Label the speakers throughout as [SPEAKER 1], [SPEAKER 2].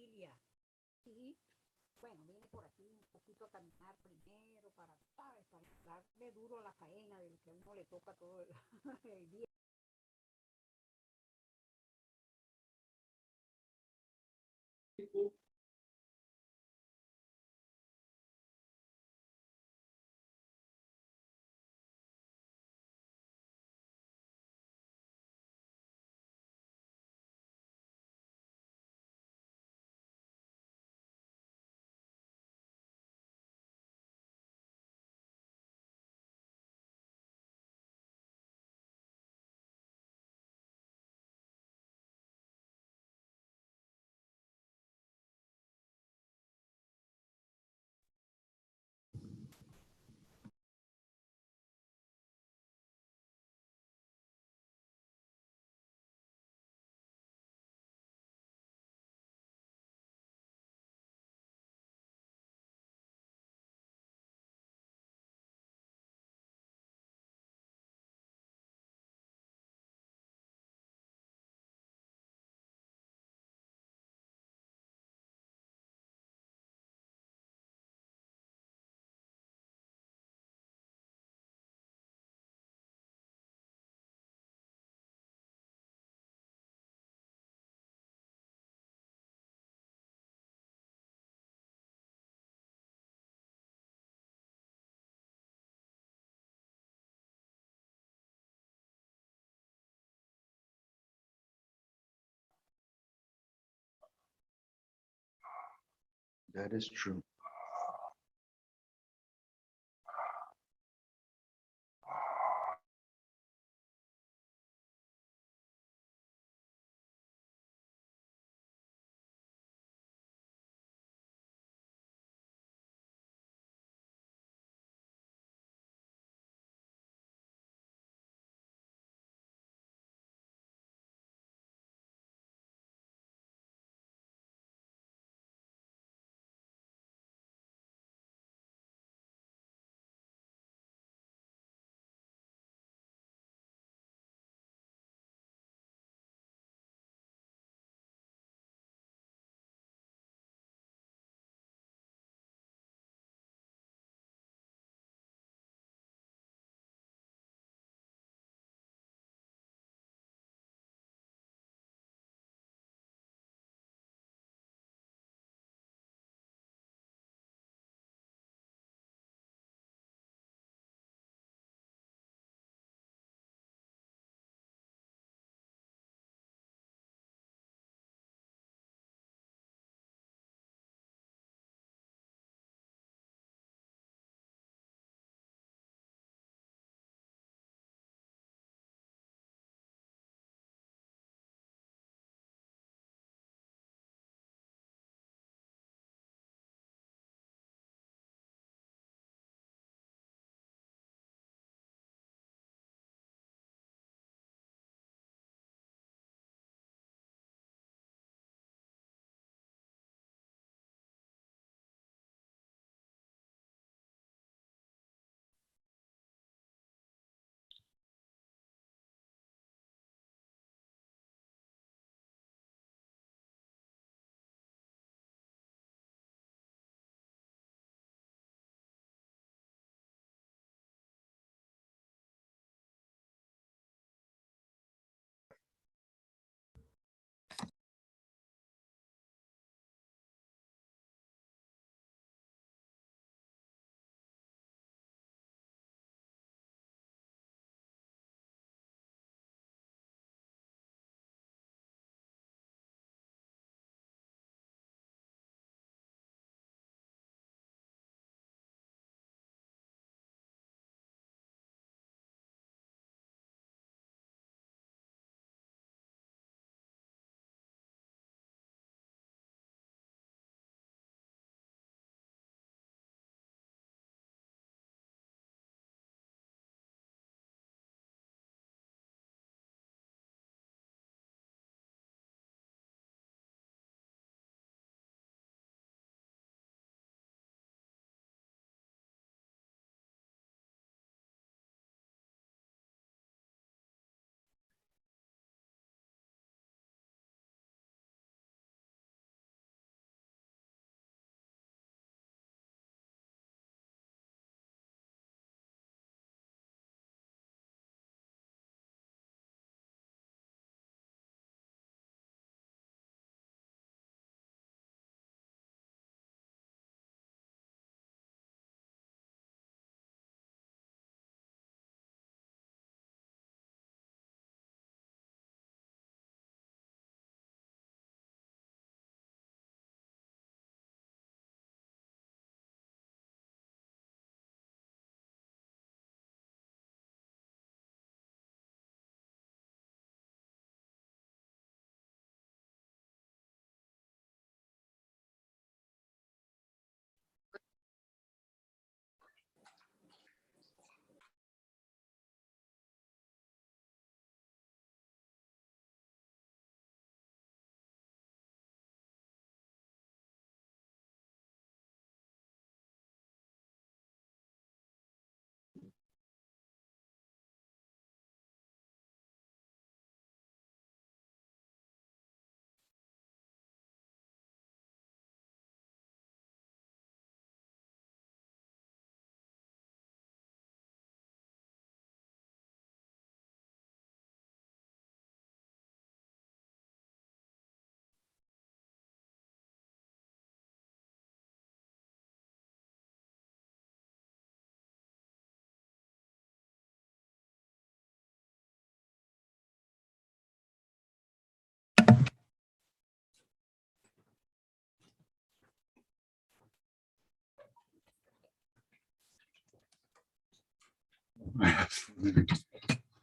[SPEAKER 1] familia. Y bueno, vine por aquí un poquito a caminar primero para, ¿sabes? Para darle duro a la faena de lo que a uno le toca todo el, el día.
[SPEAKER 2] That is true.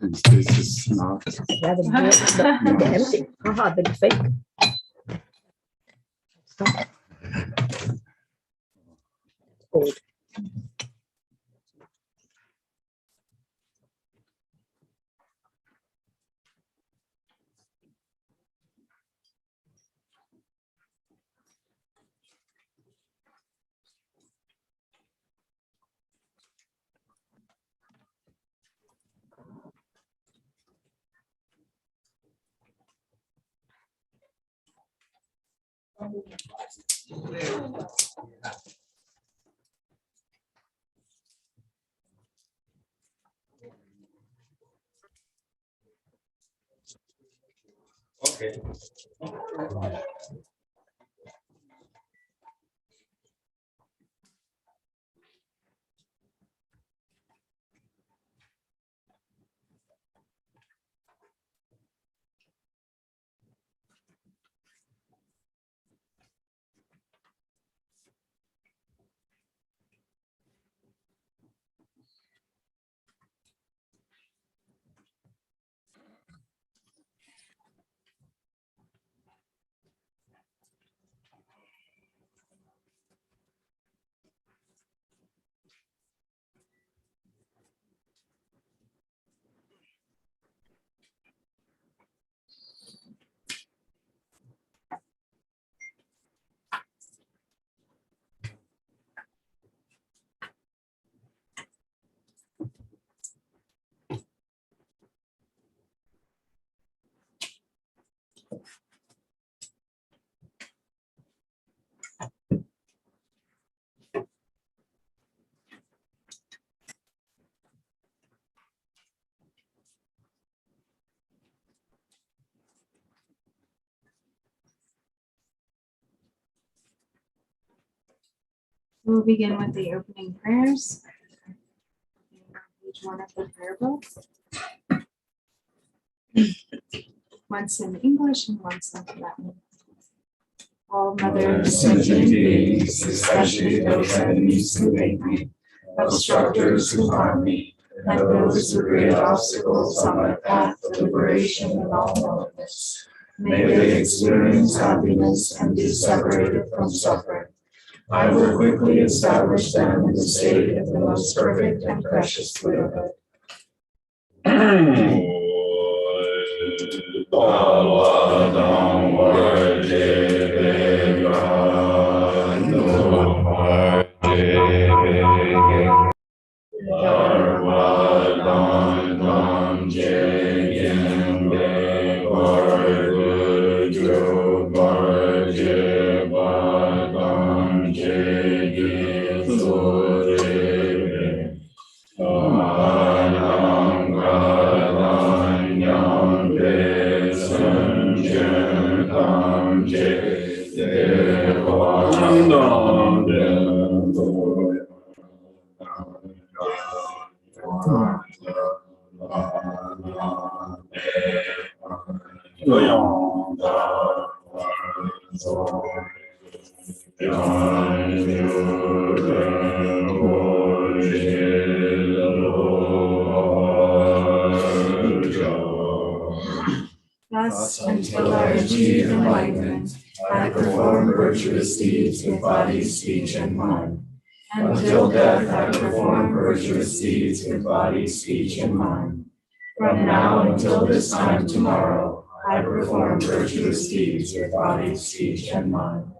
[SPEAKER 3] This is not.
[SPEAKER 4] Rather than the empty. Aha, the fake. Old.
[SPEAKER 3] Okay.
[SPEAKER 5] We'll begin with the opening prayers. Page 1 of the prayer book. Once in English and once in Latin. All Mother sentient beings, especially those enemies who hate me, obstructors who harm me, and those who create obstacles on my path to liberation and all knowledge, may they experience happiness and be separated from suffering. I will quickly establish them in the state of the most perfect and precious widowhood. Thus, until I achieve enlightenment, I perform virtuous deeds with body, speech, and mind. Until death, I perform virtuous deeds with body, speech, and mind. From now until this time tomorrow, I perform virtuous deeds with body, speech, and mind.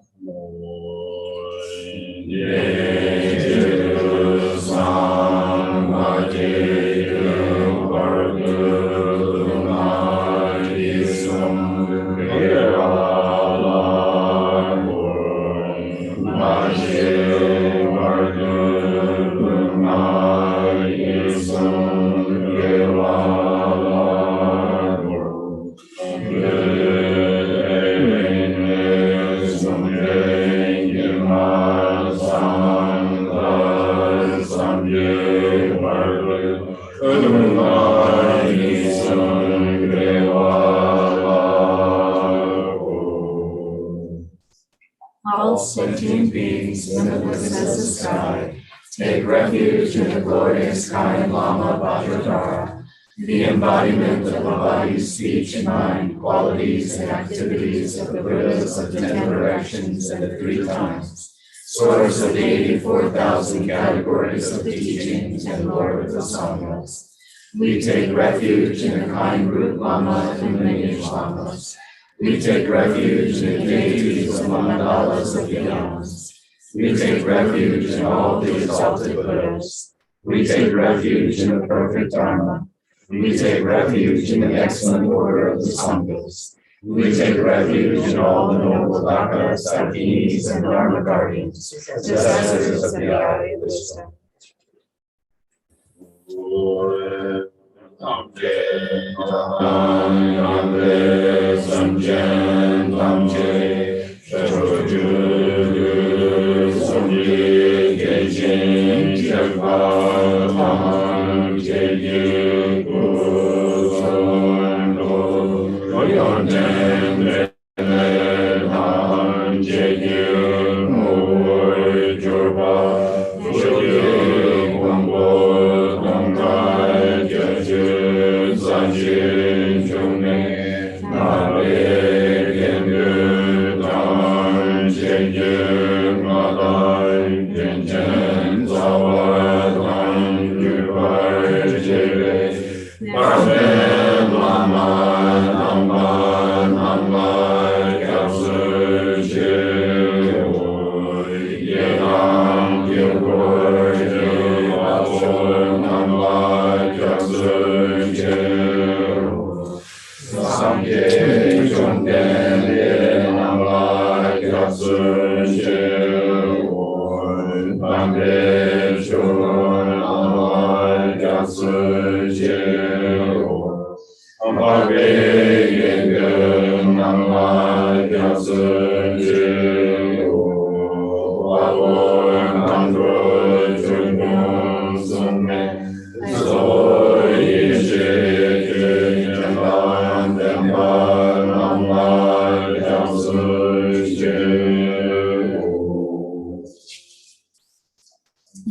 [SPEAKER 5] All sentient beings limitless as the sky, Take refuge in the glorious kind Lama Vajradhara, the embodiment of the body, speech, mind, qualities, and activities of the Buddhas of the 10 directions and the 3 times, source of the 84,000 categories of the teachings and Lord of the Sanghas. We take refuge in the kind root Lama and lineage Lamas. We take refuge in the deities and mandalas of the Yamas. We take refuge in all the exalted Buddhas. We take refuge in the perfect Dharma. We take refuge in the excellent order of the Sanghas. We take refuge in all the noble Dhakas, Sakinis, and Dharma guardians, possessors of the eye of wisdom.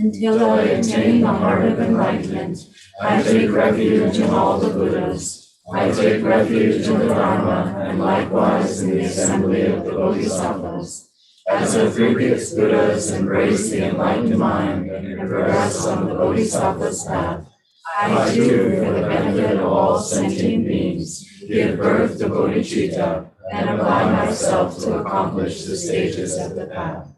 [SPEAKER 5] Until I attain the heart of enlightenment, I take refuge in all the Buddhas. I take refuge in the Dharma, and likewise in the assembly of the Bodhisattvas. As the previous Buddhas embrace the enlightened mind and progress on the Bodhisattva's path, I too, for the benefit of all sentient beings, give birth to bodhicitta and apply myself to accomplish the stages of the path.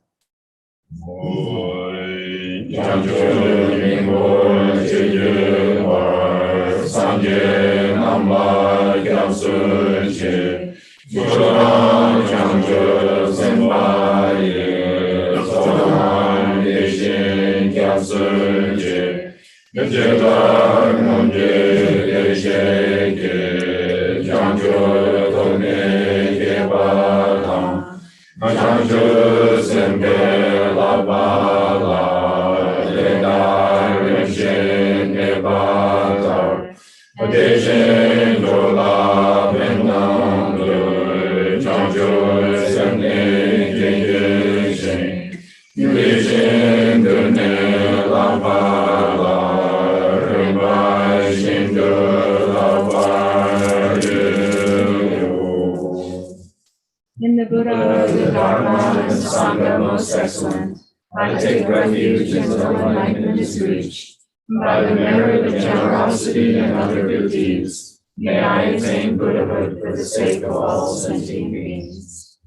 [SPEAKER 5] Jangchubling Ngur Chiyue War Sanje Namla Gyatsun Chi Drong Jangchub Senpai Sohan Yeshin Gyatsun Chi Jidar Munje Yesheke Jangchub Tone Gebatam Jangchub Senpai Labala In the Buddha, the Dharma, and the Sangha most excellent, I take refuge until enlightenment is reached. By the merit of generosity and other good deeds, may I attain Buddhahood for the sake of all sentient beings.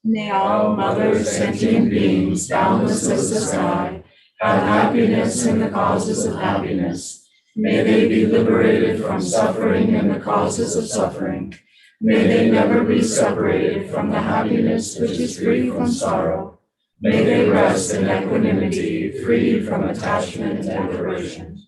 [SPEAKER 5] May all mother sentient beings, boundless as the sky, have happiness in the causes of happiness. May they be liberated from suffering and the causes of suffering. May they never be separated from the happiness which is free from sorrow. May they rest in equanimity, free from attachment and aversion.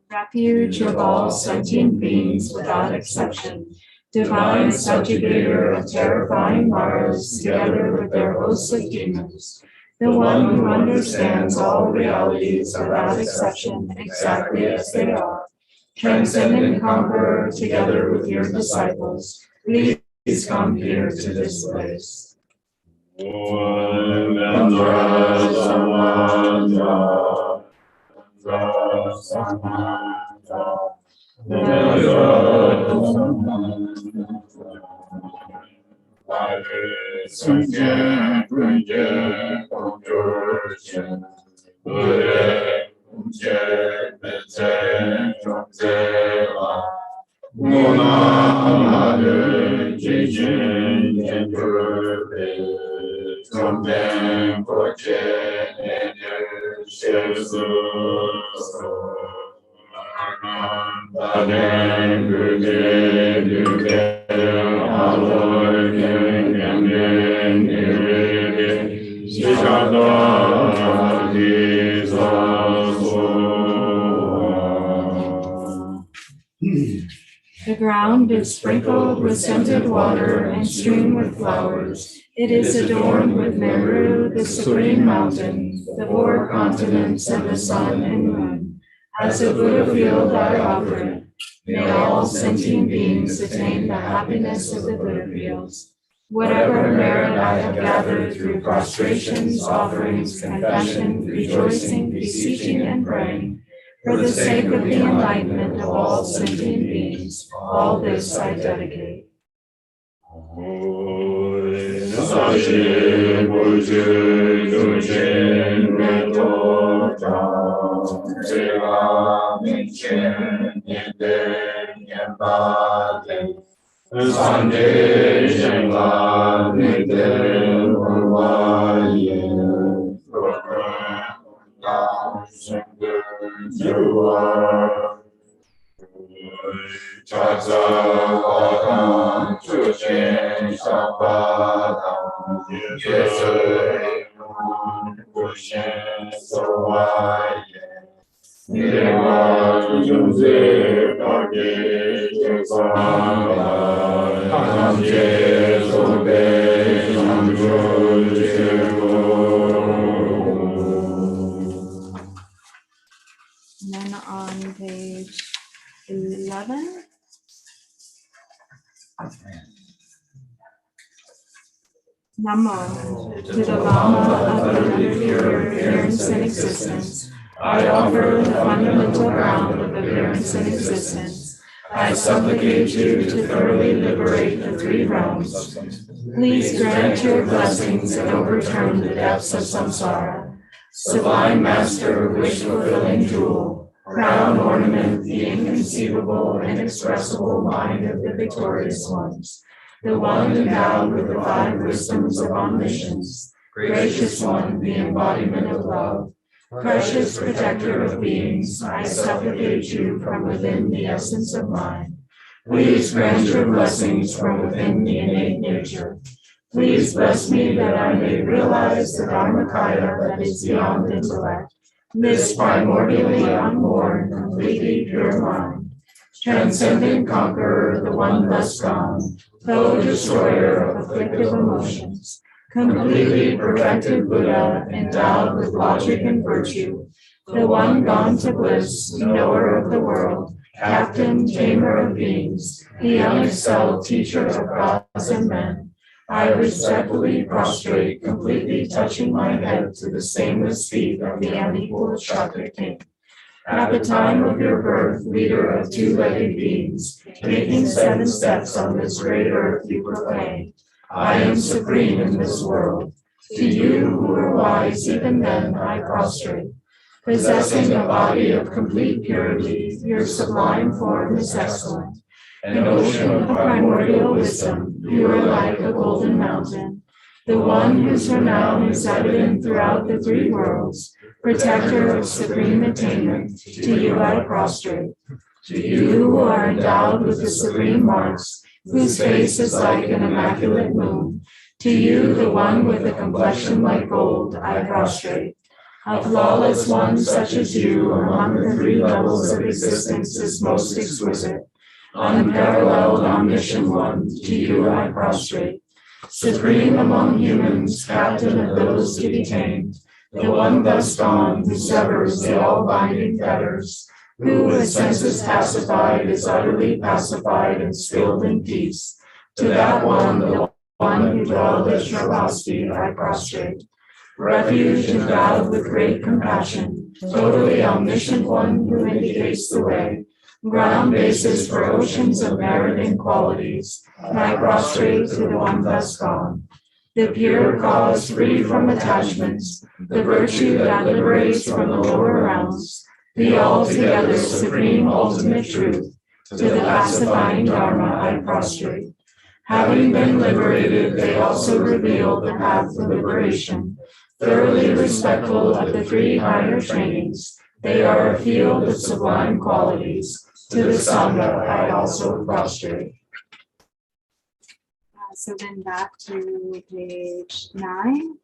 [SPEAKER 5] Refuge of all sentient beings without exception, divine subjugator of terrifying Maras together with their hosts of demons, the one who understands all realities without exception exactly as they are, transcendent conqueror together with your disciples, please come here to this place. The ground is sprinkled with scented water and strewn with flowers. It is adorned with Ngur, the supreme mountain, the 4 continents of the sun and moon. As a Buddha field I offer it. May all sentient beings attain the happiness of the Buddha fields. Whatever merit I have gathered through prostrations, offerings, confession, rejoicing, beseeching, and praying, for the sake of the enlightenment of all sentient beings, all this I dedicate. And then on page 11. Namo to the Lama of the pure appearance and existence. I offer the fundamental ground of appearance and existence. I supplicate you to thoroughly liberate the 3 realms. Please grant your blessings and overturn the depths of samsara. Sublime Master, wish-fulfilling jewel, crown ornament, the inconceivable, inexpressible mind of the victorious ones, the one endowed with the 5 wisdoms of omniscience, gracious one, the embodiment of love, precious protector of beings, I supplicate you from within the essence of mind. Please grant your blessings from within the innate nature. Please bless me that I may realize the Dharmakaya that is beyond intellect, this primordially unborn, completely pure mind. Transcendent conqueror, the one thus gone, foe destroyer of afflictive emotions, completely perfected Buddha, endowed with logic and virtue, the one gone to bliss, knower of the world, captain, tamer of beings, the unexcelled teacher of gods and men. I respectfully prostrate, completely touching my head to the stainless feet of the unequal Chakra King. At the time of your birth, leader of two-legged beings, taking 7 steps on this great earth, you proclaim, I am supreme in this world. To you who were wise even then, I prostrate. Possessing a body of complete purity, your sublime form is excellent. An ocean of primordial wisdom, you are like a golden mountain. The one whose renown is evident throughout the 3 worlds, protector of supreme attainment, to you I prostrate. To you who are endowed with the supreme marks, whose face is like an immaculate moon, to you, the one with a complexion like gold, I prostrate. A flawless one such as you among the 3 levels of existence is most exquisite. Unparalleled omniscient one, to you I prostrate. Supreme among humans, captain of those to be tamed, the one thus gone who severs the all-binding fetters, who with senses pacified is utterly pacified and stilled in peace. To that one, the one who dwelled at Shamatha, I prostrate. Refuge endowed with great compassion, totally omniscient one who indicates the way, ground basis for oceans of merit and qualities, I prostrate to the one thus gone. The pure cause free from attachments, the virtue that liberates from the lower realms, the altogether supreme ultimate truth, to the pacifying Dharma I prostrate. Having been liberated, they also reveal the path to liberation. Thoroughly respectful of the 3 higher trainings, they are a field of sublime qualities. To the Sangha I also prostrate. So then back to page 9.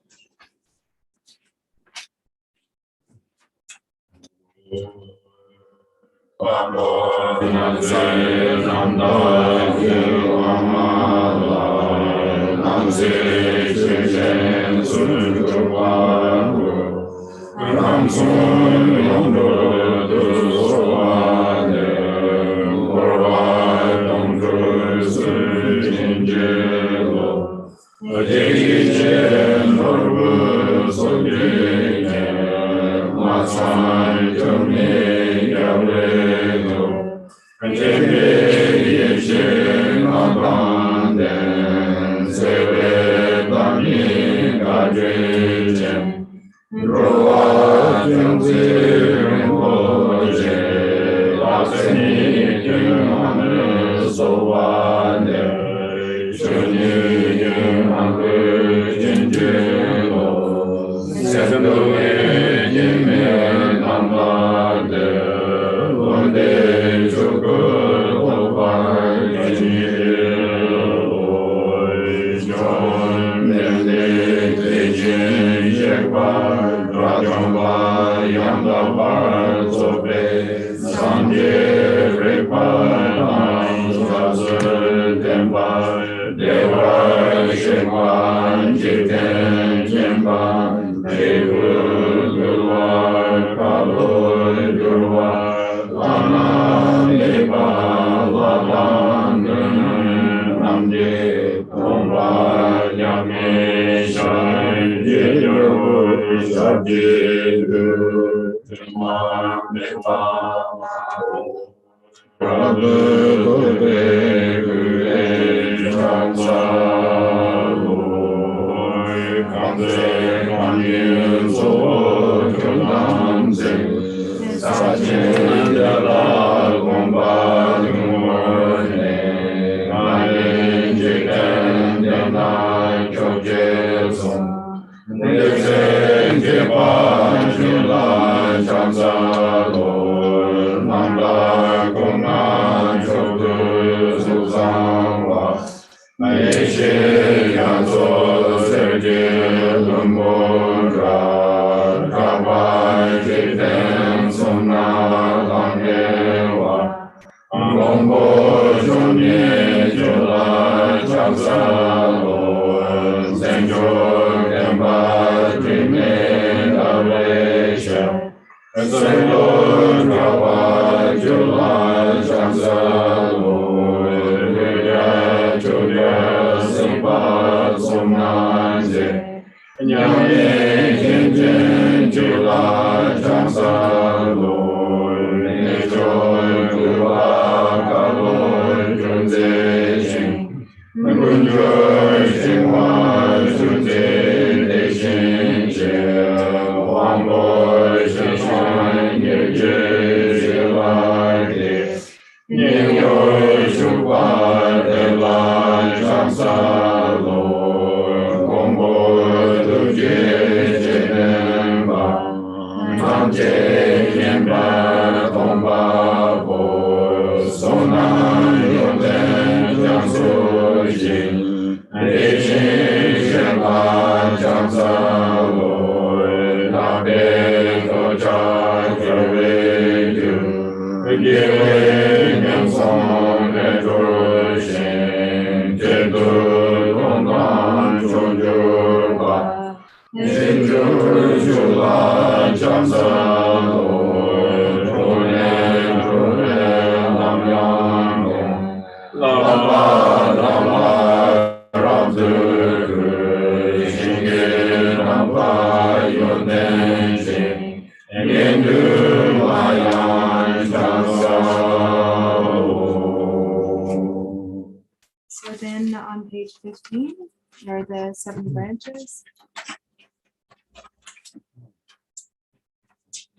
[SPEAKER 5] So then on page 15 are the 7 branches.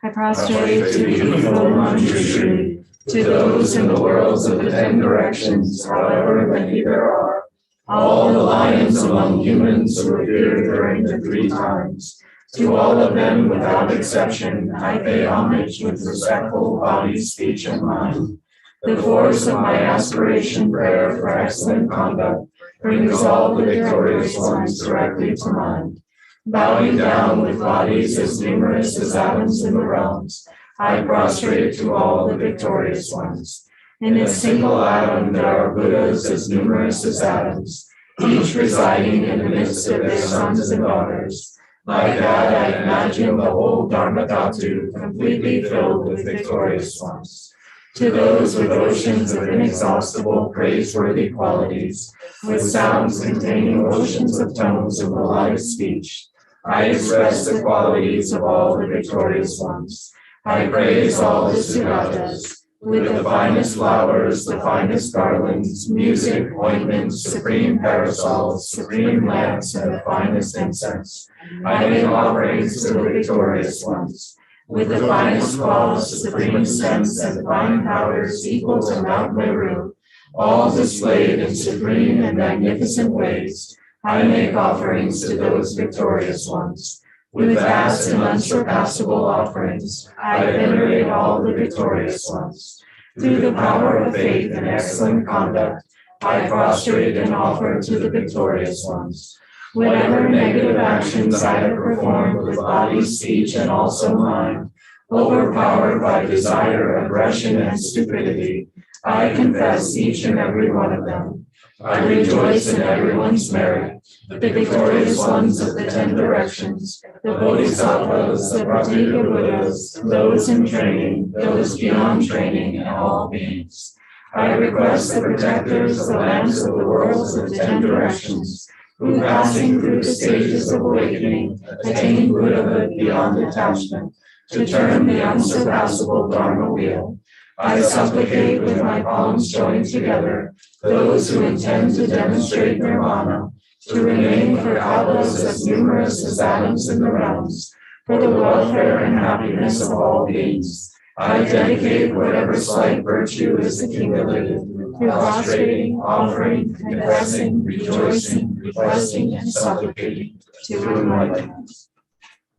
[SPEAKER 5] I prostrate to the beautiful mantra tree, to those in the worlds of the 10 directions, however many there are, all the lions among humans who appear during the 3 times. To all of them without exception, I pay homage with respectful body, speech, and mind. The force of my aspiration prayer for excellent conduct brings all the victorious ones directly to mind. Bowing down with bodies as numerous as atoms in the realms, I prostrate to all the victorious ones. In a single atom there are Buddhas as numerous as atoms, each residing in the midst of their sons and daughters. Like that, I imagine the whole Dharma Dhatu completely filled with victorious ones. To those with oceans of inexhaustible, praiseworthy qualities, with sounds containing oceans of tones of melodic speech, I express the qualities of all the victorious ones. I praise all the Sugatas, with the finest flowers, the finest garlands, music, ointments, supreme parasols, supreme lamps, and the finest incense. I make offerings to the victorious ones. With the finest cloths, supreme scents, and fine powders equal to Mount Meru, all displayed in supreme and magnificent ways, I make offerings to those victorious ones. With vast and unsurpassable offerings, I venerate all the victorious ones. Through the power of faith and excellent conduct, I prostrate and offer to the victorious ones. Whatever negative actions I have performed with body, speech, and also mind, overpowered by desire, aggression, and stupidity, I confess each and every one of them. I rejoice in everyone's merit, the victorious ones of the 10 directions, the Bodhisattvas, the Pratitya Buddhas, those in training, those beyond training, and all beings. I request the protectors, the lamps of the worlds of the 10 directions, who passing through the stages of awakening, attain Buddhahood beyond attachment, to turn the unsurpassable Dharma wheel. I supplicate with my palms joined together those who intend to demonstrate nirvana, to remain for kalpas as numerous as atoms in the realms, for the welfare and happiness of all beings. I dedicate whatever slight virtue is accumulated through prostrating, offering, confessing, rejoicing, requesting, and supplicating to enlightenment.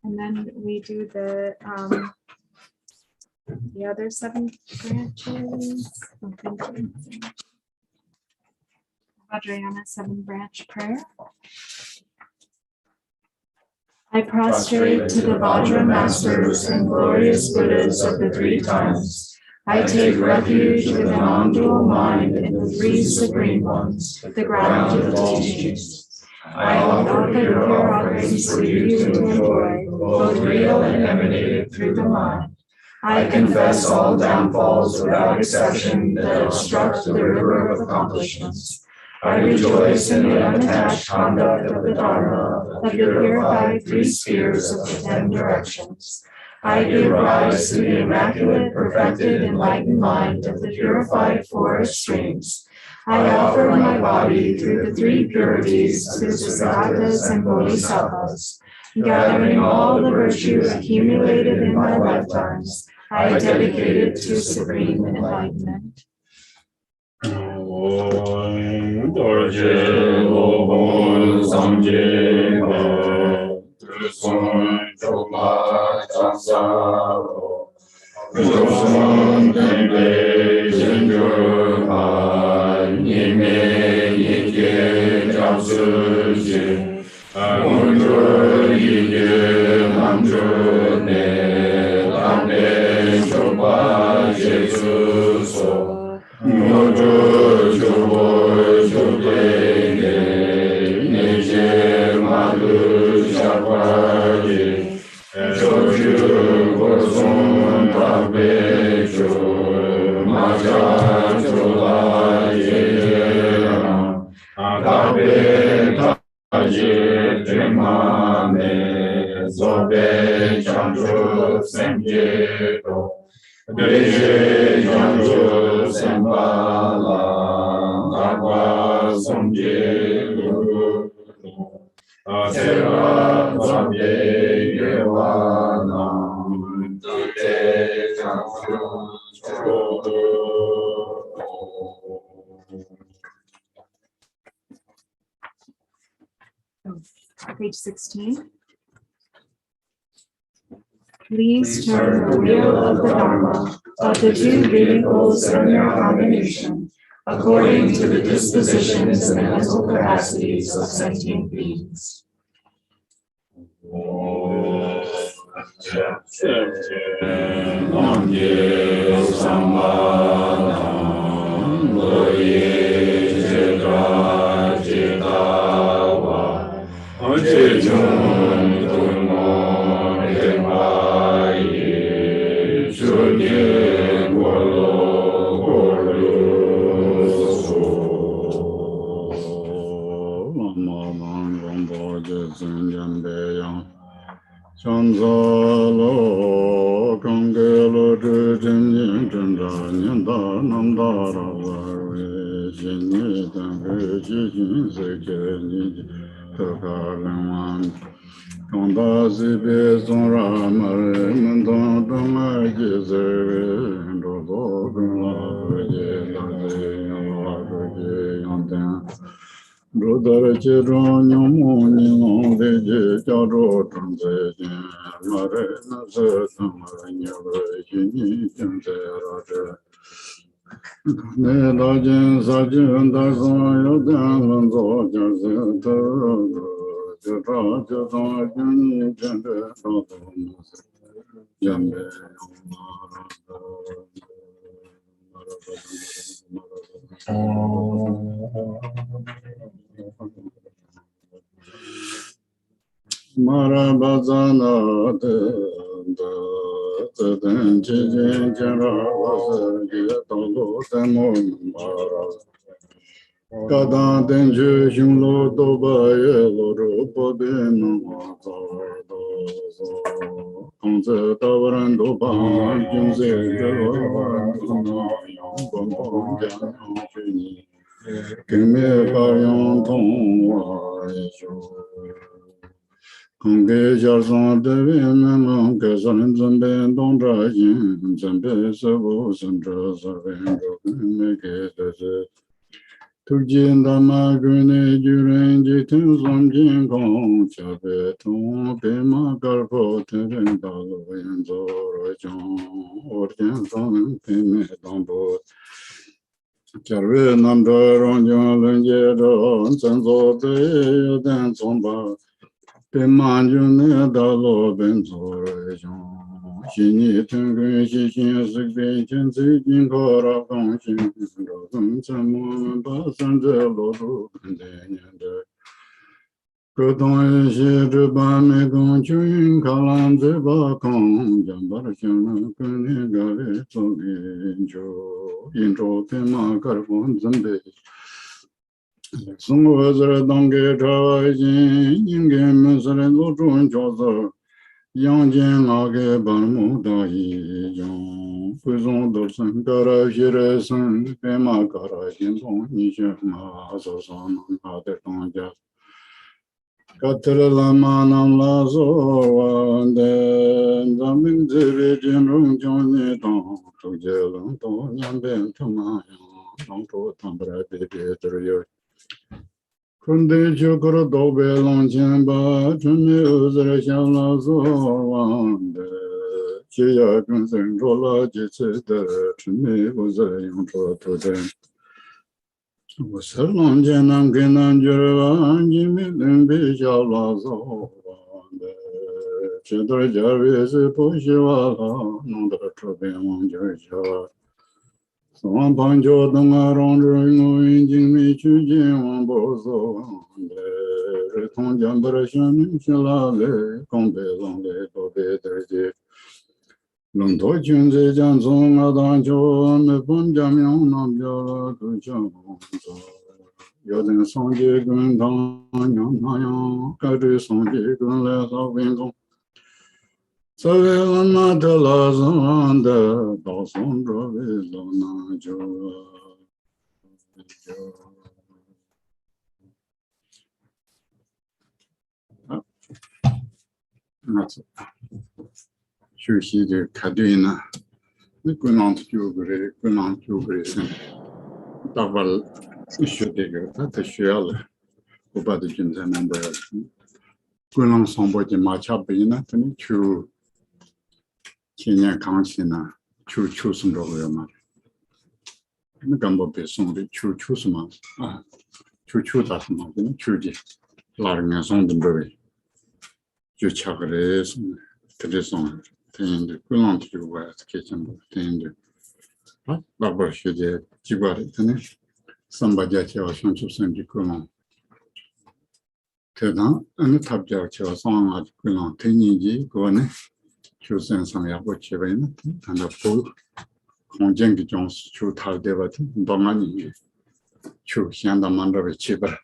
[SPEAKER 5] And then we do the other 7 branches. Vajrayana 7 branch prayer. I prostrate to the Vajra masters and glorious Buddhas of the 3 times. I take refuge with an non-dual mind in the 3 supreme ones, the ground of the teachings. I offer pure offerings for you to enjoy, both real and emanated through the mind. I confess all downfalls without exception that obstruct the river of accomplishments. I rejoice in the unattached conduct of the Dharma of the purified 3 spheres of the 10 directions. I give rise to the immaculate, perfected, enlightened mind of the purified 4 extremes. I offer my body through the 3 purities to the Siddharthas and Bodhisattvas. Gathering all the virtue accumulated in my lifetimes, I dedicate it to supreme enlightenment. Page 16. Please turn the wheel of the Dharma of the two vehicles in your combination according to the dispositions and mental capacities of sentient beings.
[SPEAKER 3] Savelana de la Zonda, Dosondra Vilona Jo. That's Shushi Kadina, the Gunant Jugre, Double should dig at the shell, about the Jim and Gunan somebody much up in it, and Chu Kenya Kansina, Chu Chusum Roma. The Gumbo Besson, the Chu Chusuma, Chu Chutasma, Chuji, Larness on the Bury. You chakres, Tedison, Tend, Gunan to West Kitchen, Tend. Barbara should you got it, somebody at your Sancho Sandy Gunan. Tedan, and the top judge was on at Gunan, Tenji, Gone, choosing some Yabuchivin, and a full Conjunct Jones, Chu Tardevat, Domani, Chu Shandamanda Chiba,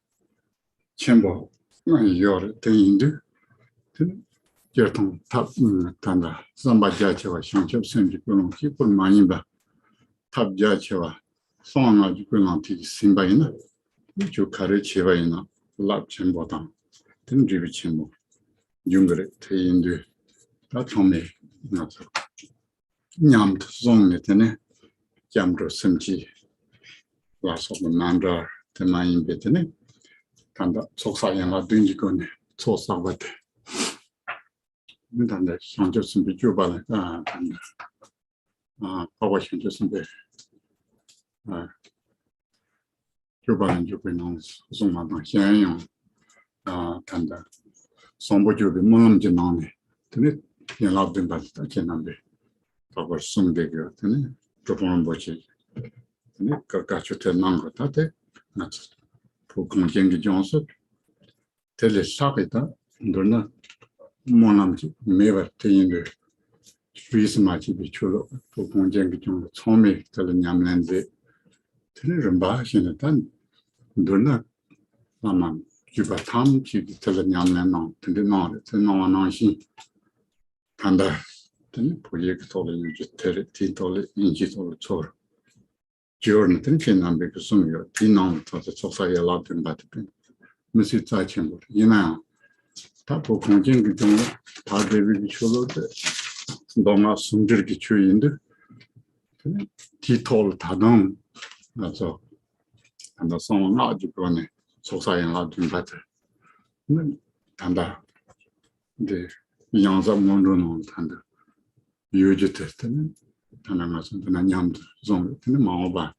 [SPEAKER 3] Chimbo, your Tendu, Jerton, Tap Tanda, somebody judge was Sancho Sandy Gunan, people Maniba, top judge was song at Gunan Simbaina, which you carry Chivaina, Lap Chimbotan. Didn't give it him. Younger, Taindu, that's only not so. Yamt zone it in a Yamdro Simchi, last of the Mandra, the Mayan Betene, and the Sosayan Dunjicone, Sosavat. And then the Sanjos and Bijuba, and Power Sanjos and Juba and Jupinons, Zuma, Yang. Tanda sombo jobi monam jinani tene yan labdin bat ta kenambe tabar sum degyo tene propon bochi tene kakachu te nango tate nat pro konjengi jonso tele sakita ndona monam ji mewa teyinde prismachi bichulo pro konjengi jonso chome tele nyamlenze tene rumba shine tan ndona mamam Juba Tam, she tell the young man on, to the north, to no one on she. And then project told you just tell it, told it, in she told the tour. Journey, thinking I'm because some of your Tinon to the society a lot in Batipin. Mrs. Tachin, you know, Tapo Conjing, Tarde Cholo, Doma Sundir Gichu in the T told Tadon, that's all. And the song not you going. Society lot in better. And the young of Mondon and huge testing, and I must have been yammed zone in the Maoba.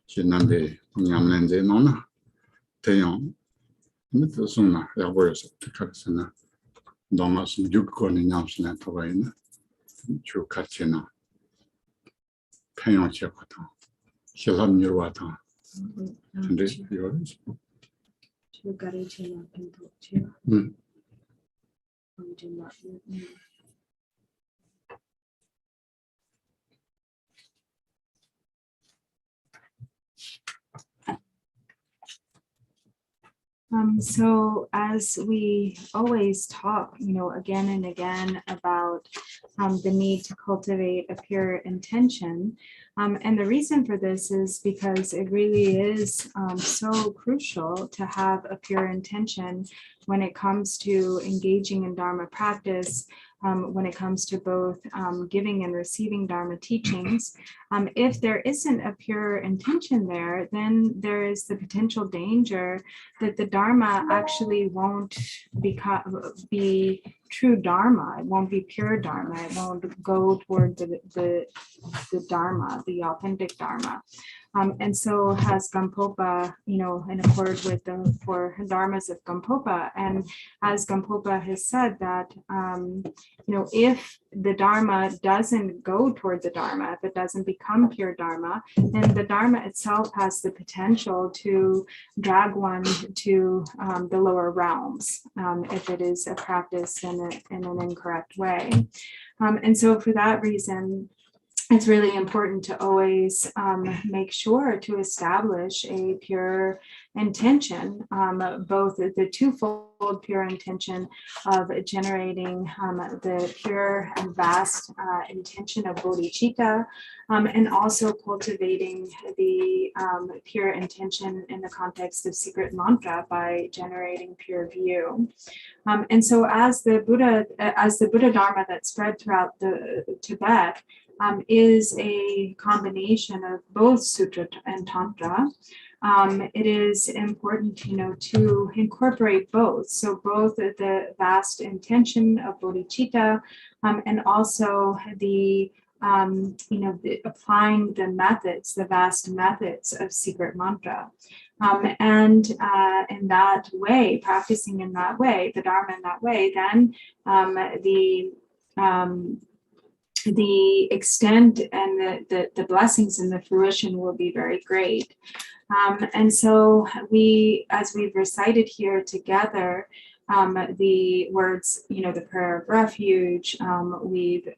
[SPEAKER 3] She nande Yamlande Nona, Tayon, and the sooner there was the Katsina, Domas, Duke in Yamsland Tavaina, Chu Katsina, Payon Chapata, Shilam Yurwata, and this yours.
[SPEAKER 5] So as we always talk, again and again about the need to cultivate a pure intention. And the reason for this is because it really is so crucial to have a pure intention when it comes to engaging in Dharma practice, when it comes to both giving and receiving Dharma teachings. If there isn't a pure intention there, then there is the potential danger that the Dharma actually won't be true Dharma. It won't be pure Dharma. It won't go toward the Dharma, the authentic Dharma. And so has Gampopa, in accord with the four dharmas of Gampopa. And as Gampopa has said that, if the Dharma doesn't go toward the Dharma, if it doesn't become pure Dharma, then the Dharma itself has the potential to drag one to the lower realms, if it is a practice in an incorrect way. And so for that reason, it's really important to always make sure to establish a pure intention, both the twofold pure intention of generating the pure and vast intention of bodhicitta, and also cultivating the pure intention in the context of secret mantra by generating pure view. And so as the Buddha Dharma that spread throughout the Tibet is a combination of both sutra and tantra, it is important, to incorporate both. So both the vast intention of bodhicitta and also the applying the methods, the vast methods of secret mantra. And in that way, practicing in that way, the Dharma in that way, then the extent and the blessings and the fruition will be very great. And so as we've recited here together, the words, the prayer of refuge, we've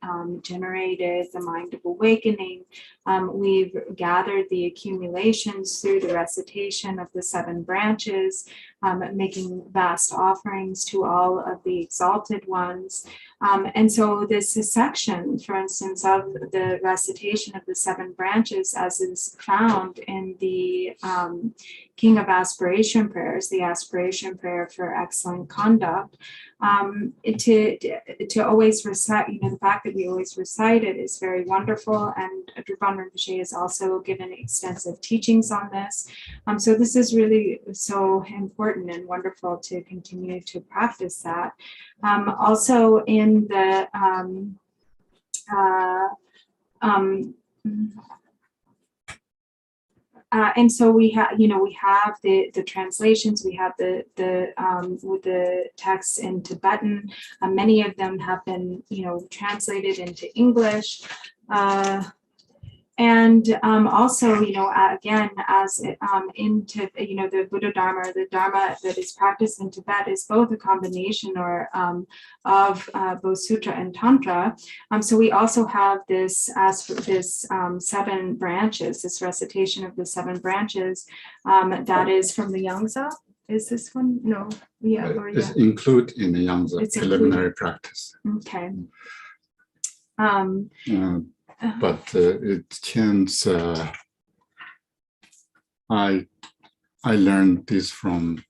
[SPEAKER 5] generated the mind of awakening, we've gathered the accumulations through the recitation of the 7 branches, making vast offerings to all of the exalted ones. And so this section, for instance, of the recitation of the 7 branches, as is found in the King of Aspiration prayers, the aspiration prayer for excellent conduct, to always recite, the fact that we always recite it is very wonderful. And Drong Rinpoche has also given extensive teachings on this. So this is really so important and wonderful to continue to practice that. Also in the and so we have the translations, we have the with the texts in Tibetan. Many of them have been translated into English. And also, again, as into the Buddha Dharma, the Dharma that is practiced in Tibet is both a combination of both Sutra and Tantra. So we also have this 7 branches, this recitation of the 7 branches that is from the Yangtze. Is this one? No. Yeah.
[SPEAKER 3] It's included in the Yangtze preliminary practice.
[SPEAKER 5] Okay.
[SPEAKER 3] But it tends, I learned this from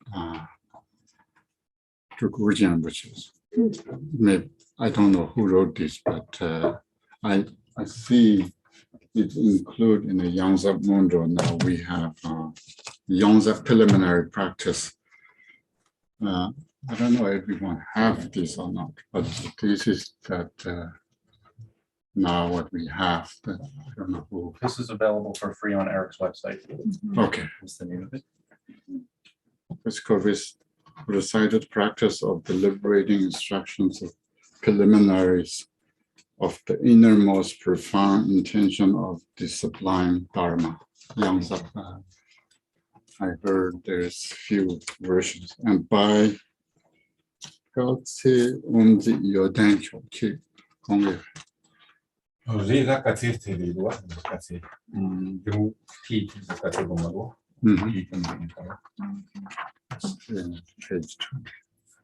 [SPEAKER 3] Drong, which is, maybe, I don't know who wrote this, but I see it included in the Yangtze Mundo. Now we have Yangtze preliminary practice. I don't know if everyone have this or not, but this is that now what we have, but I don't know who.
[SPEAKER 6] This is available for free on Eric's website.
[SPEAKER 3] Okay.
[SPEAKER 6] What's the name of it?
[SPEAKER 3] It's called recited practice of the liberating instructions of preliminaries of the innermost profound intention of the sublime Dharma. Yangtze. I heard there's few versions, and by
[SPEAKER 6] Read that
[SPEAKER 3] page 2.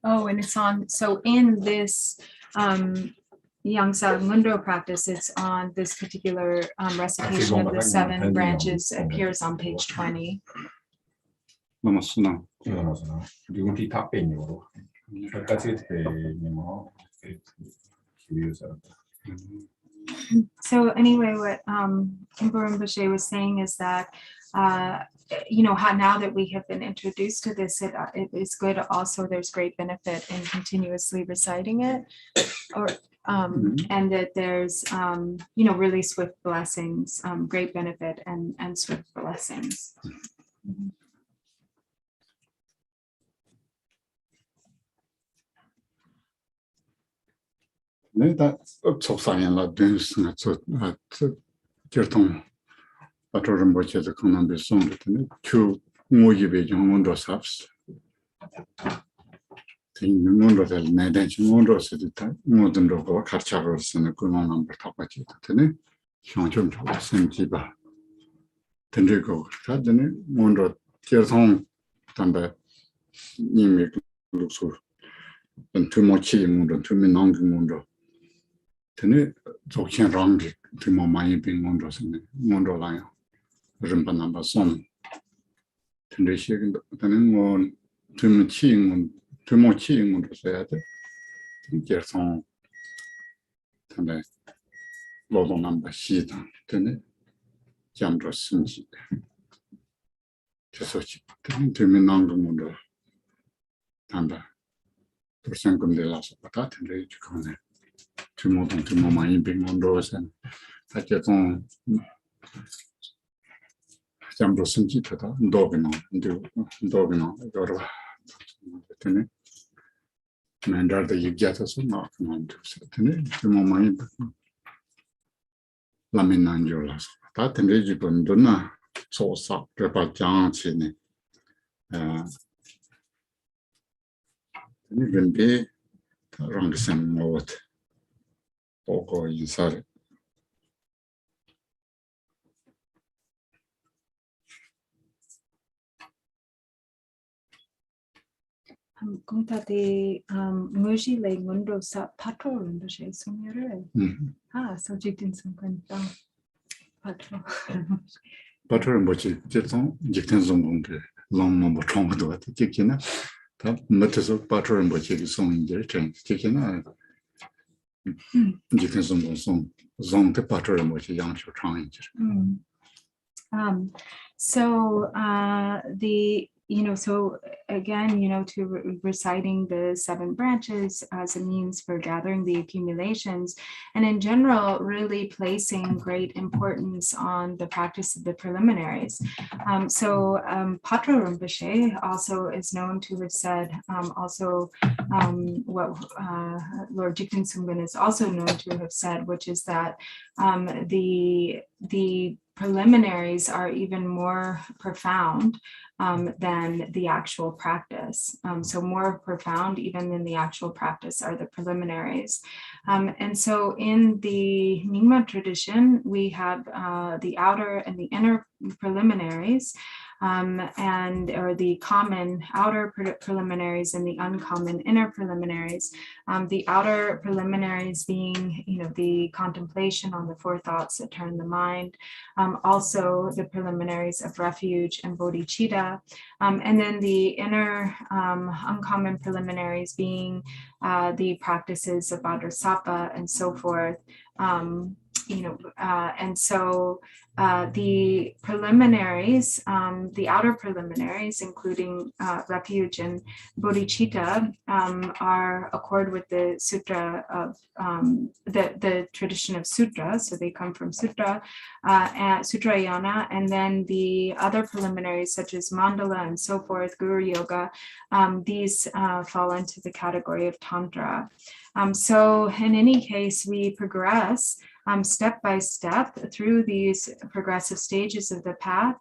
[SPEAKER 5] Oh, and it's on, so in this Yangtze Mundo practice, it's on this particular recitation of the 7 branches appears on page 20. So anyway, what Ngur Rinpoche was saying is that how now that we have been introduced to this, it is good. Also, there's great benefit in continuously reciting it, and that there's really swift blessings, great benefit and swift blessings.
[SPEAKER 3] 네, 다 속상해라. 된스가 저 결통 아토름 보체도 그만 배송했더니 주 모집에 정문도 삽스. 등문도들 내대 정문도서도 다 모든 거가 같이하고서는 그만 한번 타고지 했더니 형좀 좀 생기봐. 된거 가더니 문도 결통 담배 님이 루소 투모치 문도 투미낭기 문도 드네 조chen 랑기 투모 많이 빈 문도 선네 문도 라요 rimpa namba son tende shigin tenen mo tumo chi ngun ro sayade ger son tende lodo namba shi dan tene jamro sinji kesochi tenen tumo nang ngun ro tanda persen kum de la sopata tende chukone tumo mai bin ngun ro sen ta ke son jamro sinji tada ndogino yoro tene mandar da yigata so na kan to tene tumo mai la menanjo la ta tene ji bunduna so sa prepa jang chine tene benbe rang sen mot oko insar
[SPEAKER 5] Kung tati nguji lay mundo sa patro rundo siya sumire. So jiktin sumkan tang patro.
[SPEAKER 3] patro 뭐지 제성 직전 성공게 long 뭐 총도 같아 직기나 다 못해서 patro 뭐지 성인들 전 직기나 직전 성공 성대 patro 뭐지 양초 창인지.
[SPEAKER 5] So so again, to reciting the 7 branches as a means for gathering the accumulations, and in general, really placing great importance on the practice of the preliminaries. Patra Rinpoche also is known to have said, what Lord Jigten Sumgön is also known to have said, which is that the preliminaries are even more profound than the actual practice. So more profound even than the actual practice are the preliminaries. And so in the Nyingma tradition, we have the outer and the inner preliminaries, or the common outer preliminaries and the uncommon inner preliminaries. The outer preliminaries being, the contemplation on the 4 thoughts that turn the mind, also the preliminaries of refuge and bodhicitta, and then the inner uncommon preliminaries being the practices of Vajrasattva and so forth. The preliminaries, the outer preliminaries, including refuge and bodhicitta, are accord with the sutra of the tradition of sutra. So they come from sutra, sutrayana, and then the other preliminaries such as mandala and so forth, guru yoga, these fall into the category of tantra. So in any case, we progress step by step through these progressive stages of the path,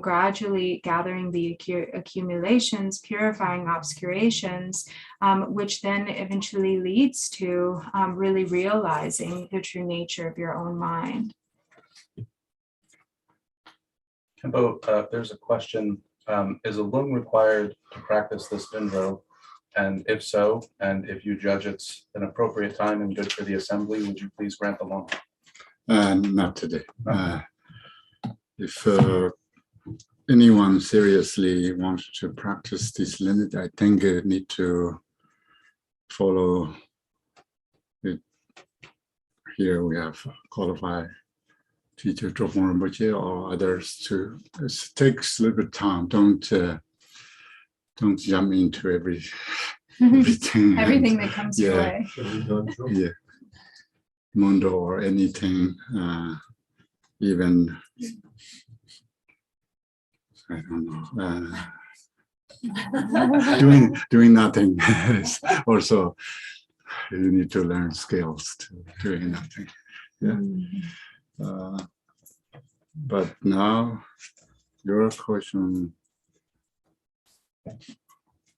[SPEAKER 5] gradually gathering the accumulations, purifying obscurations, which then eventually leads to really realizing the true nature of your own mind.
[SPEAKER 6] Kempo, there's a question. Is a lung required to practice this vindro? And if so, and if you judge it's an appropriate time and good for the assembly, would you please grant the lung?
[SPEAKER 3] Not today. If anyone seriously wants to practice this lineage, I think you need to follow it. Here we have qualified teacher Drong or others to. It takes a little bit of time. Don't jump into everything.
[SPEAKER 5] Everything that comes your way.
[SPEAKER 3] Yeah. Mundo or anything, even I don't know, doing nothing. Also, you need to learn skills to doing nothing. Yeah. But now your question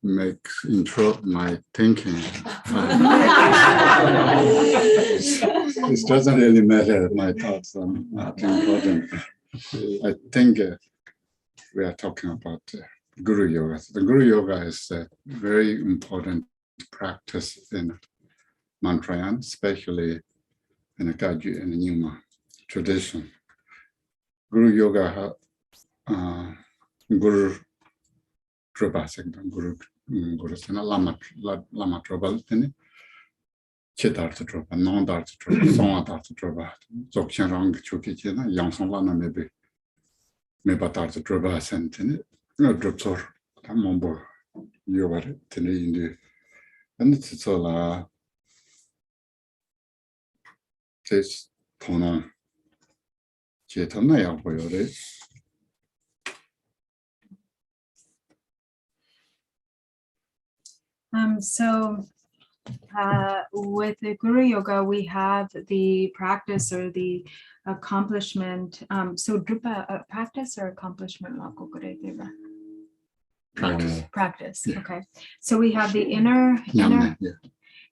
[SPEAKER 3] makes intro my thinking. It doesn't really matter. My thoughts are not important. I think we are talking about Guru Yoga. The Guru Yoga is a very important practice in Mantrayan, especially in the Kagyu and the Nyuma tradition. Guru Yoga, Guru Trubasik, Guru Sena, Lama Trubal, Chidart Truba, Non Dart Truba, Song Dart Truba, Zokshan Rang Chukijina, Yangsong Lana maybe Dart Truba Sentini, Drupsor, Tamombo, Yoga, Tini, and it's all this Tono Chetana Yaboyore.
[SPEAKER 5] So with the Guru Yoga, we have the practice or the accomplishment. So Drupa, practice or accomplishment? Practice.
[SPEAKER 3] Yeah.
[SPEAKER 5] Okay. So we have the inner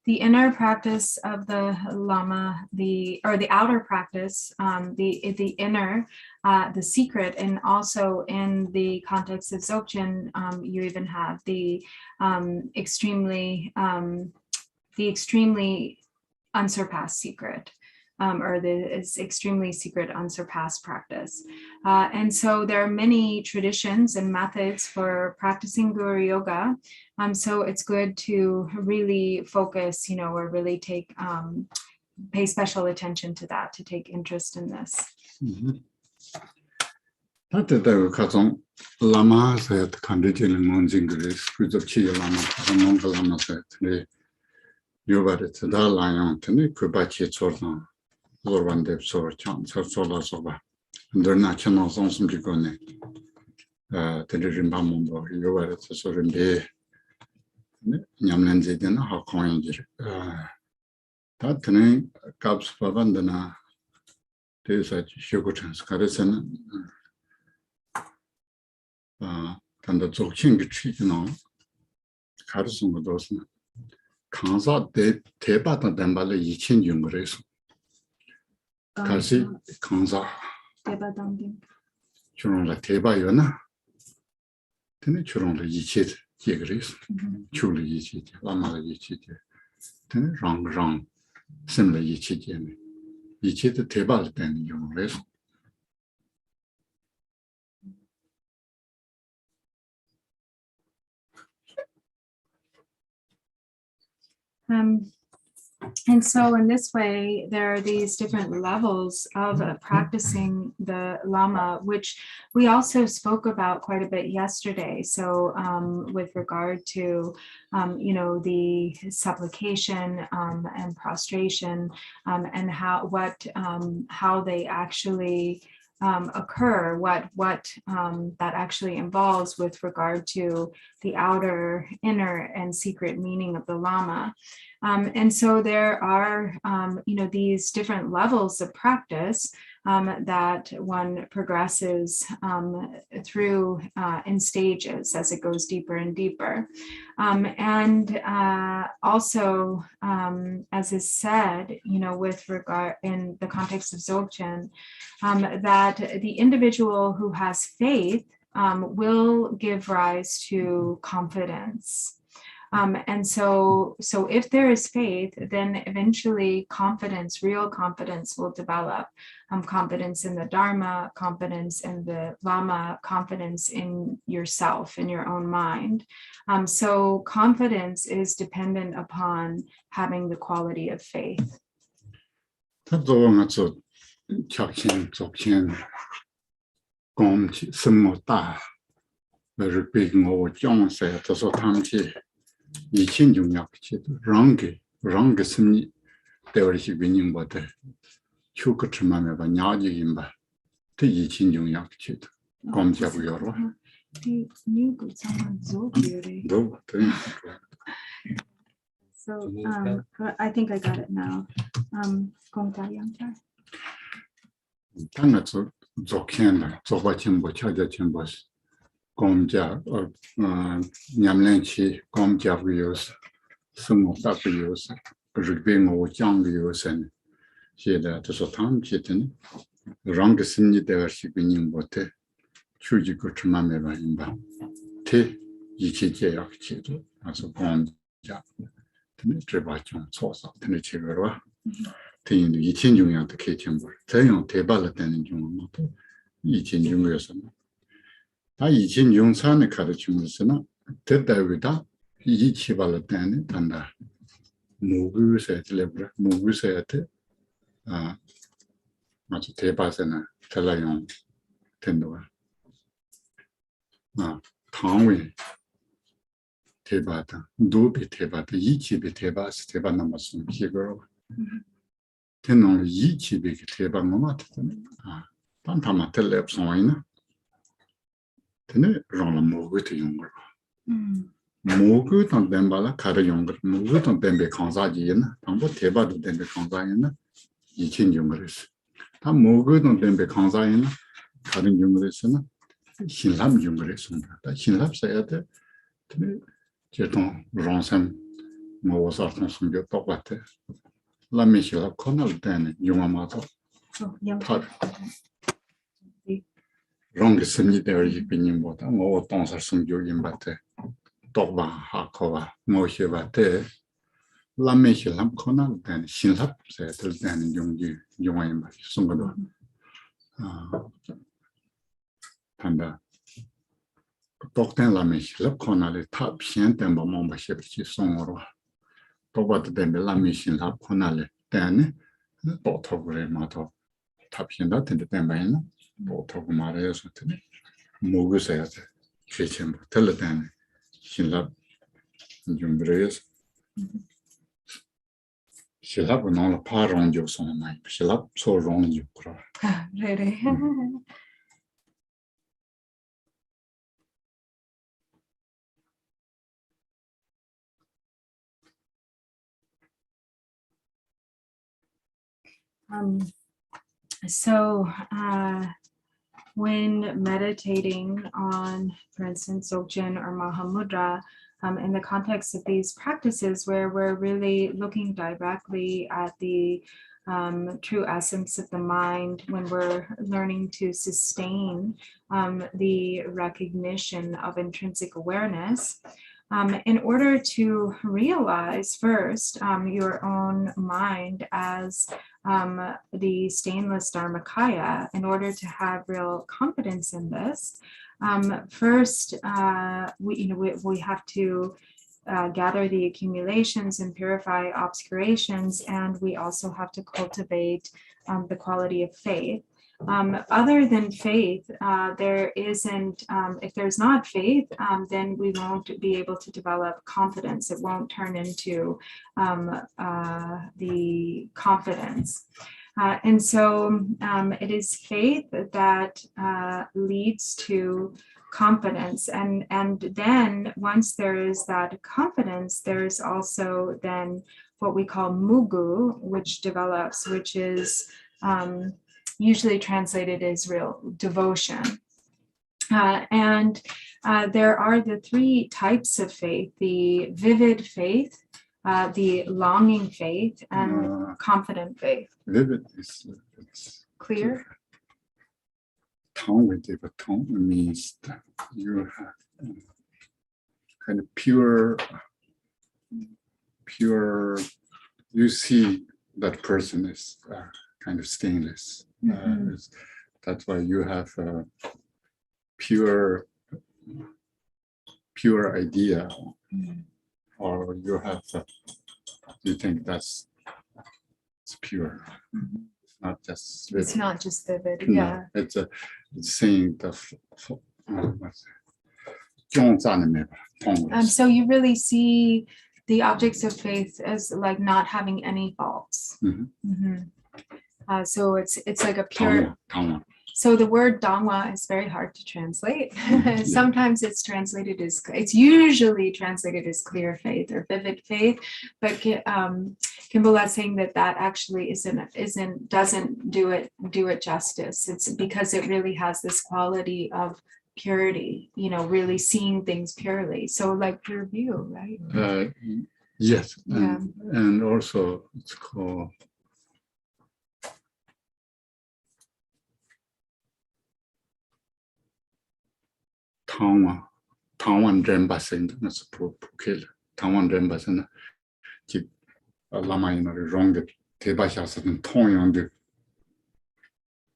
[SPEAKER 5] the inner practice of the Lama, the outer practice, the inner, the secret, and also in the context of Dzogchen, you even have the extremely unsurpassed secret, or is extremely secret unsurpassed practice. And so there are many traditions and methods for practicing Guru Yoga. So it's good to really focus, or really pay special attention to that, to take interest in this.
[SPEAKER 3] Lama said, Kandijil Monjingris, with the Chi Lama, Lama said, you were at the Lion, Kubachi Sordan. One day, so chance of solar soba. And they're not channels on some Gigone. The Rimbambo, you were at the Sorimbe Yamlanzi dinner, how coin. That name, Caps Pavandana, there's a sugar transcarison. And the Dzogchen tree, Carson with those. Kansa de Tebata Dambala Yichin Jungres. Kasi Kansa Churong la Teba Yona. Then Churong la Yichit Jigris, Chuli Yichit, Lama Yichit. Then Rang, similar Yichit Yemi. Yichit Tebal then Jungres.
[SPEAKER 5] And so in this way, there are these different levels of practicing the Lama, which we also spoke about quite a bit yesterday. So with regard to, the supplication and prostration and how they actually occur, what that actually involves with regard to the outer, inner, and secret meaning of the Lama. And so there are, these different levels of practice that one progresses through in stages as it goes deeper and deeper. And also, as is said, with regard in the context of Dzogchen, that the individual who has faith will give rise to confidence. And so if there is faith, then eventually confidence, real confidence will develop. Confidence in the Dharma, confidence in the Lama, confidence in yourself, in your own mind. So confidence is dependent upon having the quality of faith.
[SPEAKER 3] Rangi simni dewarisi winning water. Chukuchimame ba nyaji imba. The Yichin Yung Yak Chit. Gom Jabu Yorwa.
[SPEAKER 5] So I think I got it now.
[SPEAKER 3] Tangatsu Dzogchen, Dzogachimbo, Chajachimbos. Gomja, Nyamlenchi, Gomja views, some of that views, Rigbing or Jang views, and here the Sotam Chitin, Rangasin, there she been in Bote, Chuji Kuchumameva imba, te ichi jeyak chido, aso gongja, tene dribachong sosa, tene chigarwa, tene ichin jungyang te kechembor, tayong tebala tene junga mato, ichin jungyosana. Ta ichin jungsane kare chungisana, te dawida, ichi bala tene, tanda, mugu sayate lebra, mugu sayate, aso tebasana, talayong, tendowa. Tangwe tebata, dobe tebata, ichibe tebas, teba namasum higoro. Tenong ichibe teba mamata, tantama telep soina. Tene rona mogu te younger. Mogu tan dembala kara younger, mogu tan dembe kanzaji yena, tambo teba do dembe kanzayena, ichin youngeris. Tam mogu tan dembe kanzayena, kara youngerisena, hinlam youngerisuna. Hinlam sayate, 제통 롱선 뭐서 통성교 똑같아. 라미시라 코널 때는 용어마도 타 롱게 심리대의 비님보다 뭐 동서 성교인 바테 똑바 하코와 뭐시바테 라미시라 코널 때는 신랍 세들 때는 용기 용어인 바 송거도 단다 똑된 라미시라 코널에 타 피엔된 뭐 뭐시듯이 송어로 똑바도 되면 라미신랍 코날레 때는 보토그레 마토 탑신다 텐데 때문에 보토그 말해서 때문에 모그서야 돼. 최첨부 telle다는 신랍 좀 그래서 신랍은 오늘 파롱조 소마이 신랍 소롱조 그러.
[SPEAKER 5] 네네. So when meditating on, for instance, Dzogchen or Mahamudra, in the context of these practices where we're really looking directly at the true essence of the mind, when we're learning to sustain the recognition of intrinsic awareness, in order to realize first your own mind as the stainless Dharmakaya, in order to have real confidence in this, first we have to gather the accumulations and purify obscurations, and we also have to cultivate the quality of faith. Other than faith, there isn't, if there's not faith, then we won't be able to develop confidence. It won't turn into the confidence. And so it is faith that leads to confidence. And then once there is that confidence, there's also then what we call mugu, which develops, which is usually translated as real devotion. And there are the three types of faith: the vivid faith, the longing faith, and confident faith.
[SPEAKER 3] Vivid is it's
[SPEAKER 5] Clear?
[SPEAKER 3] Tone with it, but tone means that you have kind of pure, you see that person is kind of stainless. That's why you have a pure idea, or you have you think it's pure. It's not just vivid.
[SPEAKER 5] It's not just vivid,
[SPEAKER 3] No,
[SPEAKER 5] yeah.
[SPEAKER 3] it's saying the
[SPEAKER 5] So you really see the objects of faith as like not having any faults. So it's like a pure. So the word dangwa is very hard to translate. Sometimes it's usually translated as clear faith or vivid faith, but Kimball is saying that actually doesn't do it justice. It's because it really has this quality of purity, really seeing things purely. So like pure view, right?
[SPEAKER 3] Yes, and also it's called Tangwa. Taiwan Drambasing, that's a kill. Taiwan Drambasana, keep a lama in a wrong Tebashas and Tony on the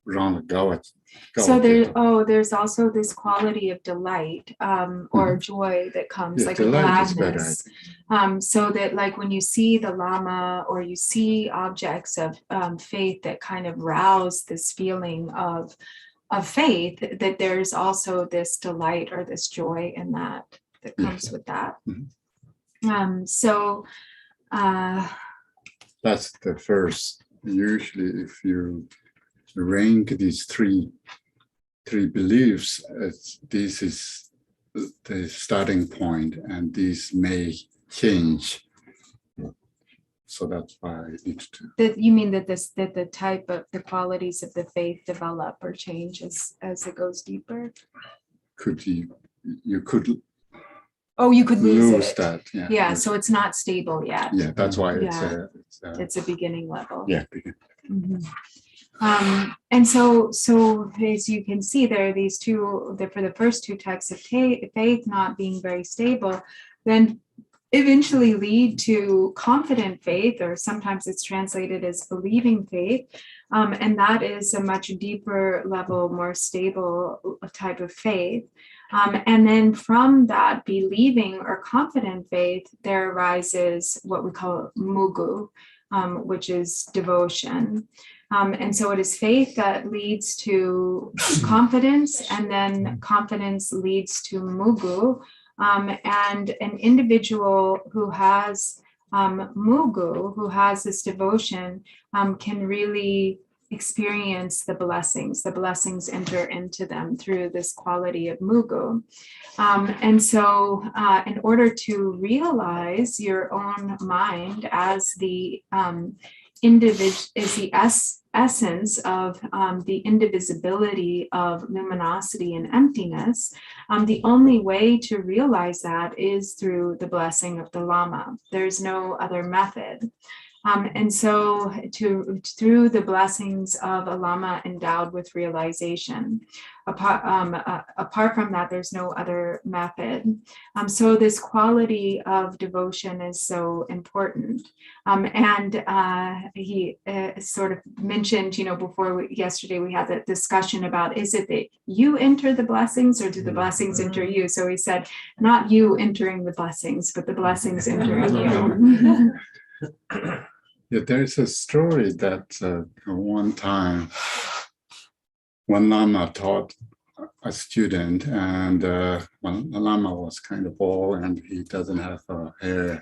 [SPEAKER 3] round Gawat.
[SPEAKER 5] So there's also this quality of delight or joy that comes, like a gladness. So that like when you see the Lama or you see objects of faith that kind of rouse this feeling of faith, that there's also this delight or this joy in that comes with that.
[SPEAKER 3] That's the first. Usually, if you rank these three beliefs, this is the starting point, and these may change. So that's why I need to.
[SPEAKER 5] That you mean that the type of the qualities of the faith develop or change as it goes deeper?
[SPEAKER 3] You could.
[SPEAKER 5] Oh, you could lose it.
[SPEAKER 3] That.
[SPEAKER 5] Yeah. So it's not stable yet.
[SPEAKER 3] Yeah, that's why
[SPEAKER 5] it's a beginning level.
[SPEAKER 3] Yeah.
[SPEAKER 5] And so as you can see, there are these two, for the first two types of faith not being very stable, then eventually lead to confident faith, or sometimes it's translated as believing faith. And that is a much deeper level, more stable type of faith. And then from that believing or confident faith, there arises what we call mugu, which is devotion. And so it is faith that leads to confidence, and then confidence leads to mugu. And an individual who has mugu, who has this devotion, can really experience the blessings. The blessings enter into them through this quality of mugu. And so in order to realize your own mind as the individual, is the essence of the indivisibility of luminosity and emptiness, the only way to realize that is through the blessing of the Lama. There's no other method. And so through the blessings of a Lama endowed with realization, apart from that, there's no other method. So this quality of devotion is so important. And he sort of mentioned, yesterday we had that discussion about, is it that you enter the blessings or do the blessings enter you? So he said, not you entering the blessings, but the blessings entering you.
[SPEAKER 3] Yeah, there's a story that one time one Lama taught a student, and one Lama was kind of bald and he doesn't have hair.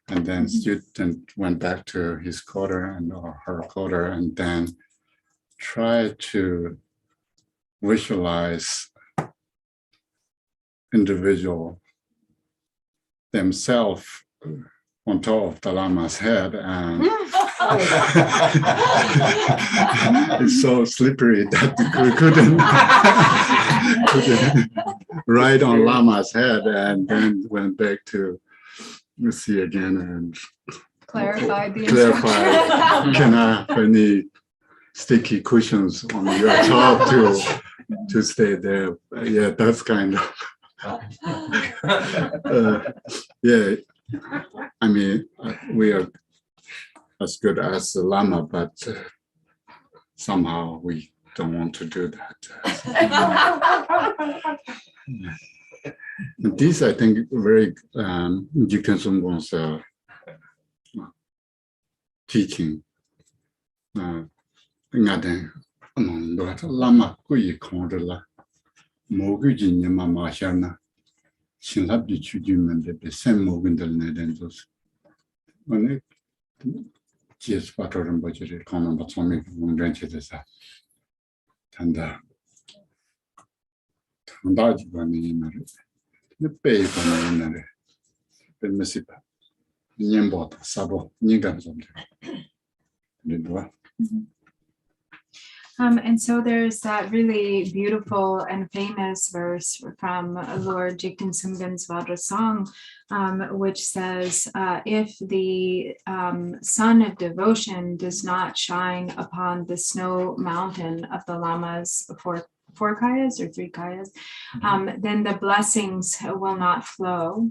[SPEAKER 3] And then student went back to his quarter or her quarter, and then tried to visualize individual themselves on top of the Lama's head, and it's so slippery that we couldn't ride on Lama's head, and then went back to see again and
[SPEAKER 5] clarify.
[SPEAKER 3] Can I have any sticky cushions on your top to stay there? Yeah, that's kind of yeah. I mean, we are as good as the Lama, but somehow we don't want to do that. This, I think, very Jigten Sumgong's teaching. Lama Kui Kondala, Moguji Nima Mashana. Singhab di chujuman de sen mogundal nedendos. One jes patoran bajere konan batsomi mungrenche desa. Tanda jibani nare. Ne pei bani nare. Ben mesipa. Nyembota sabo nyigan zomde. Lidwa.
[SPEAKER 5] And so there's that really beautiful and famous verse from Lord Jigten Sumgön's Vajra song, which says, if the sun of devotion does not shine upon the snow mountain of the Lama's 4 kayas or 3 kayas, then the blessings will not flow,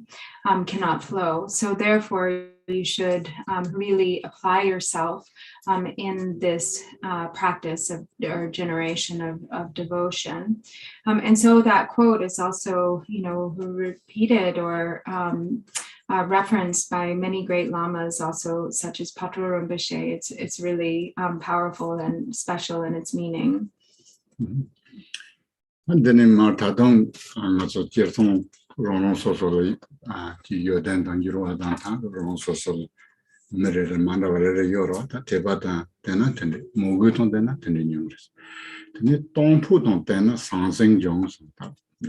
[SPEAKER 5] cannot flow. So therefore, you should really apply yourself in this practice of or generation of devotion. And so that quote is also, repeated or referenced by many great lamas, also such as Patrul Rinpoche. It's really powerful and special in its meaning.
[SPEAKER 3] And then in Martadon, I'm also Jerton Rono Social, Yodan and Yuruadan, Rono Social, Mary Mandavare Euro, Tebata, Tenant, Moguton, Denat, and numerous. Don't put on Tena, Sansing Jones,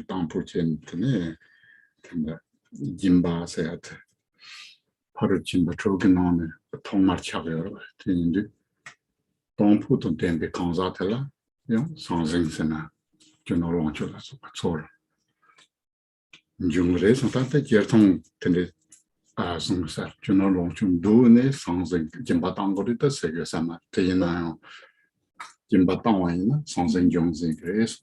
[SPEAKER 3] don't put in Jimba said, Paruchimba Trogan on Tomar Chavero, don't put on them becomes Atella, Sansing Sena. General launch of that's all. Jungre, sometimes Jerton tended as some set, general launch doing something, Jimbatangorita, Segasama, Tayana, Jimbatawan, something Jones in Grace,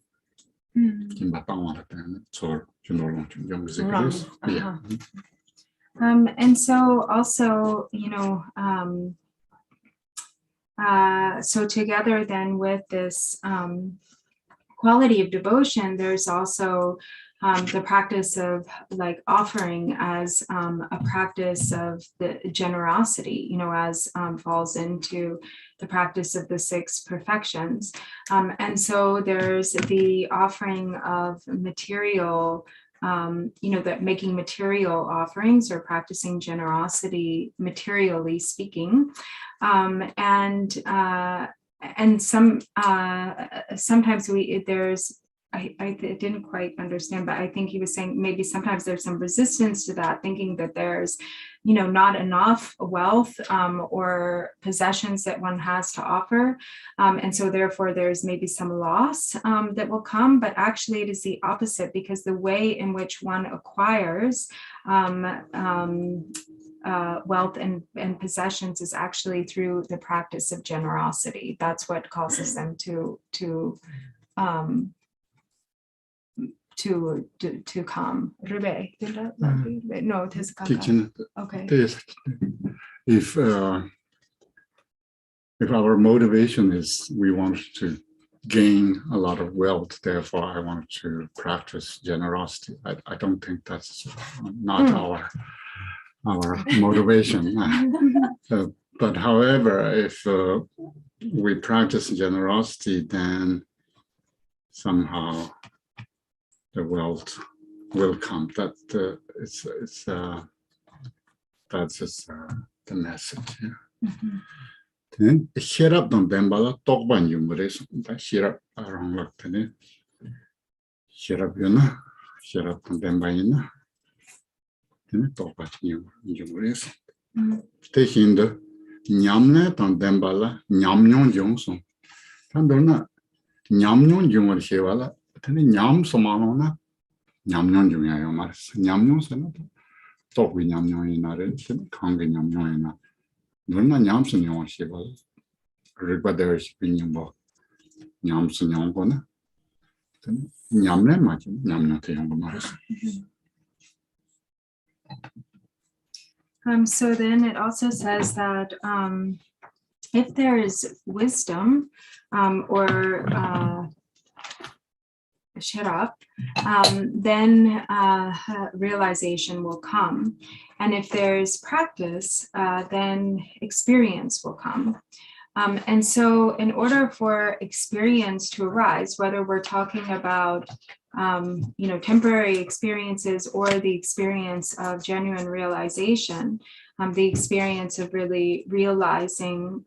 [SPEAKER 3] Jimbatawan, so general launch, Jones in Grace. Yeah.
[SPEAKER 5] And so also, so together then with this, quality of devotion, there's also the practice of like offering as a practice of the generosity, as falls into the practice of the 6 perfections. And so there's the offering of material, that making material offerings or practicing generosity, materially speaking, and sometimes I didn't quite understand, but I think he was saying maybe sometimes there's some resistance to that, thinking that there's, not enough wealth or possessions that one has to offer. And so therefore there's maybe some loss that will come, but actually it is the opposite, because the way in which one acquires wealth and possessions is actually through the practice of generosity. That's what causes them to come. No, it is okay.
[SPEAKER 3] If our motivation is we want to gain a lot of wealth, therefore I want to practice generosity, I don't think that's not our motivation. But however, if we practice generosity, then somehow the wealth will come. That's just the message. Then share up on them, but talk by numerous. Share up around like that. Share up, share up on them by talk about numerous. Stay in the Nyamnet on Dembala, Nyamyon Johnson. Tandona Nyamyon Jumor Shevala, Nyam Somanona, Nyamyon Jumia Mars, Nyamyon Senator. Talk with Nyamyon in a relation, Kang in Nyamyon. Nona Nyamson Yon Sheval. Everybody's opinion about Nyamson Yongona. Nyamne Machin, Nyamnot Young Mars.
[SPEAKER 5] So then it also says that if there is wisdom or sharap, then realization will come. And if there's practice, then experience will come. And so in order for experience to arise, whether we're talking about temporary experiences or the experience of genuine realization, the experience of really realizing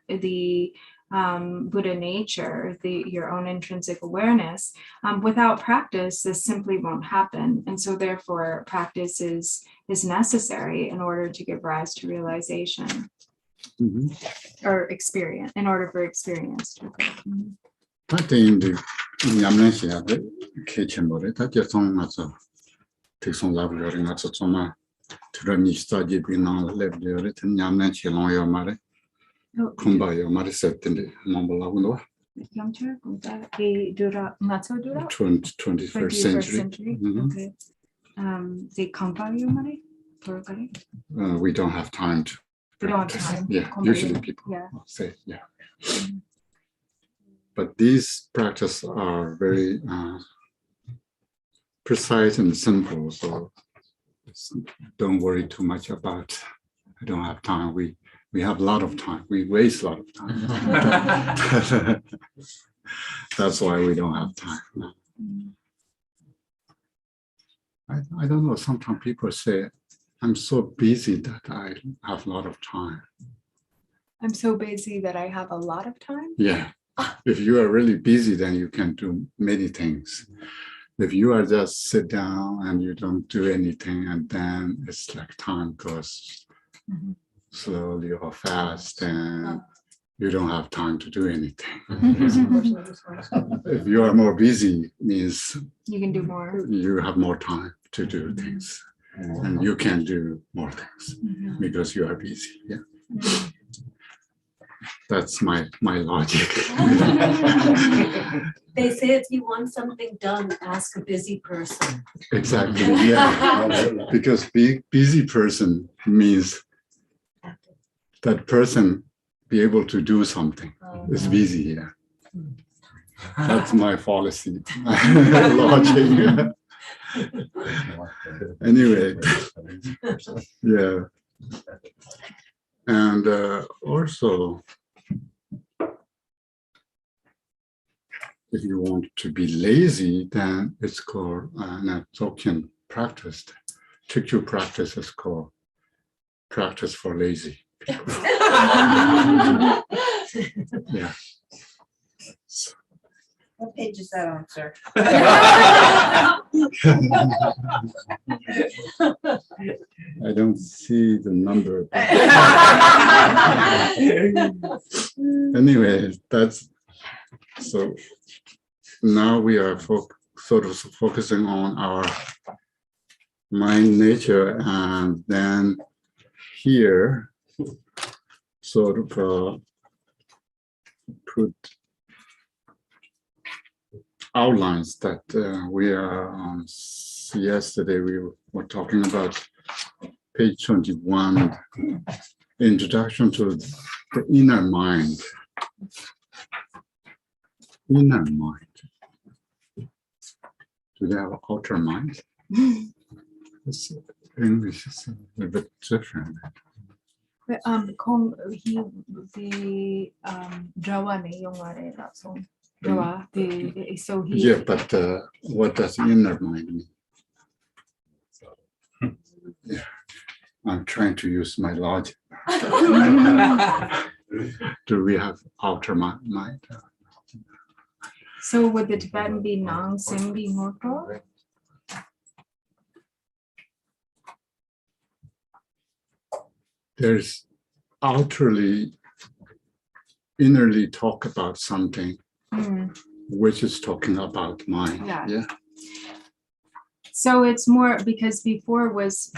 [SPEAKER 5] the Buddha nature, your own intrinsic awareness, without practice, this simply won't happen. And so therefore practice is necessary in order to give rise to realization. Or experience, in order for experience to occur.
[SPEAKER 3] That's in the Yamnesia, the kitchen, but it just on as a take some love during as a summer to run study being on left the written Yamnesia on your mare. Kumba, your mare set in the Mambala.
[SPEAKER 5] Jangchubling, the Dura, not so Dura?
[SPEAKER 3] 21st century. Mhm.
[SPEAKER 5] Okay. The compound money?
[SPEAKER 3] We don't have time to
[SPEAKER 5] We don't have
[SPEAKER 3] practice.
[SPEAKER 5] time.
[SPEAKER 3] Yeah, usually people
[SPEAKER 5] Yeah.
[SPEAKER 3] say, yeah. But these practices are very precise and simple, so don't worry too much about, I don't have time. We have a lot of time. We waste a lot of time. That's why we don't have time. I don't know, sometimes people say, I'm so busy that I have a lot of time.
[SPEAKER 5] I'm so busy that I have a lot of time.
[SPEAKER 3] Yeah, if you are really busy, then you can do many things. If you are just sit down and you don't do anything, and then it's like time goes slowly or fast, and you don't have time to do anything. If you are more busy, means
[SPEAKER 5] You can do more.
[SPEAKER 3] you have more time to do things, and you can do more things because you are busy. Yeah, that's my logic.
[SPEAKER 7] They say if you want something done, ask a busy person.
[SPEAKER 3] Exactly. Yeah, because busy person means that person be able to do something. It's busy. Yeah, that's my policy. Logic. Yeah. Anyway, yeah, and also, if you want to be lazy, then it's called Token practice. Tikchu practice is called practice for lazy people. Yeah.
[SPEAKER 7] What page is that on, sir?
[SPEAKER 3] I don't see the number. Anyway, that's so. Now we are sort of focusing on our mind nature, and then here sort of put outlines that we are on. Yesterday we were talking about page 21, introduction to the inner mind. Inner mind. Do they have outer mind? English is a bit different.
[SPEAKER 5] The Drawa ne yung ware that song. Drawa, so he.
[SPEAKER 3] Yeah, but what does inner mind mean? Yeah, I'm trying to use my logic. Do we have outer mind?
[SPEAKER 5] So would the Tibetan be Nang Simbi Moto?
[SPEAKER 3] There's outerly, innerly talk about something, which is talking about mind.
[SPEAKER 5] Yeah. So it's more because before was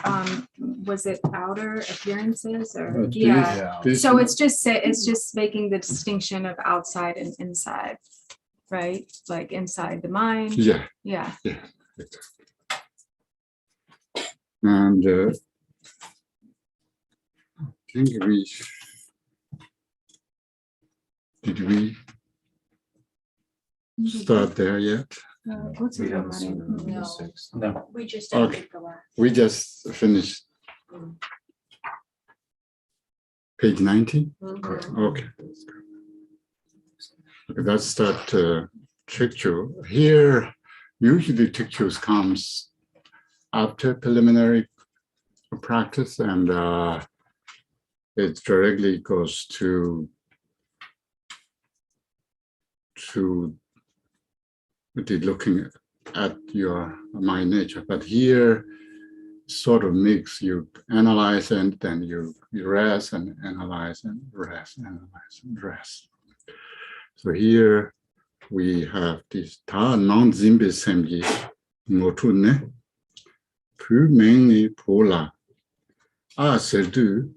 [SPEAKER 5] it outer appearances or So it's just making the distinction of outside and inside, right? Like inside the mind.
[SPEAKER 3] Yeah. And I think did we start there yet?
[SPEAKER 7] No, we just
[SPEAKER 3] Okay.
[SPEAKER 7] ended the last.
[SPEAKER 3] We just finished page 90. Okay. Let's start Tikchu. Here, usually Tikchus comes after preliminary practice, and it directly goes to looking at your mind nature. But here, sort of mix, you analyze and then you rest and analyze and rest, analyze and rest. So here we have this ta non-zimbi semji motu ne pu meni pola a serdu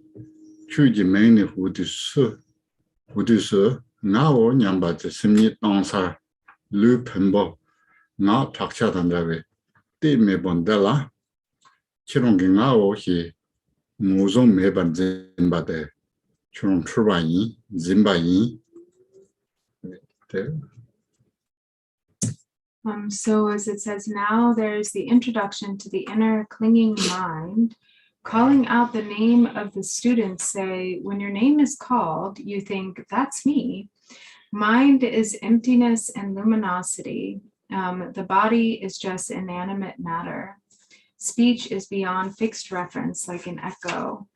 [SPEAKER 3] chuji meni hudu su 나오 냠바지 심리 동사 루 펜보 나 탁차단다베 띠메 본달라 치롱기 나오히 무좀 매번 짐바데 좀 출바이 짐바이
[SPEAKER 5] So as it says, now there's the introduction to the inner clinging mind. Calling out the name of the student, say, when your name is called, you think, that's me. Mind is emptiness and luminosity. The body is just inanimate matter. Speech is beyond fixed reference, like an echo.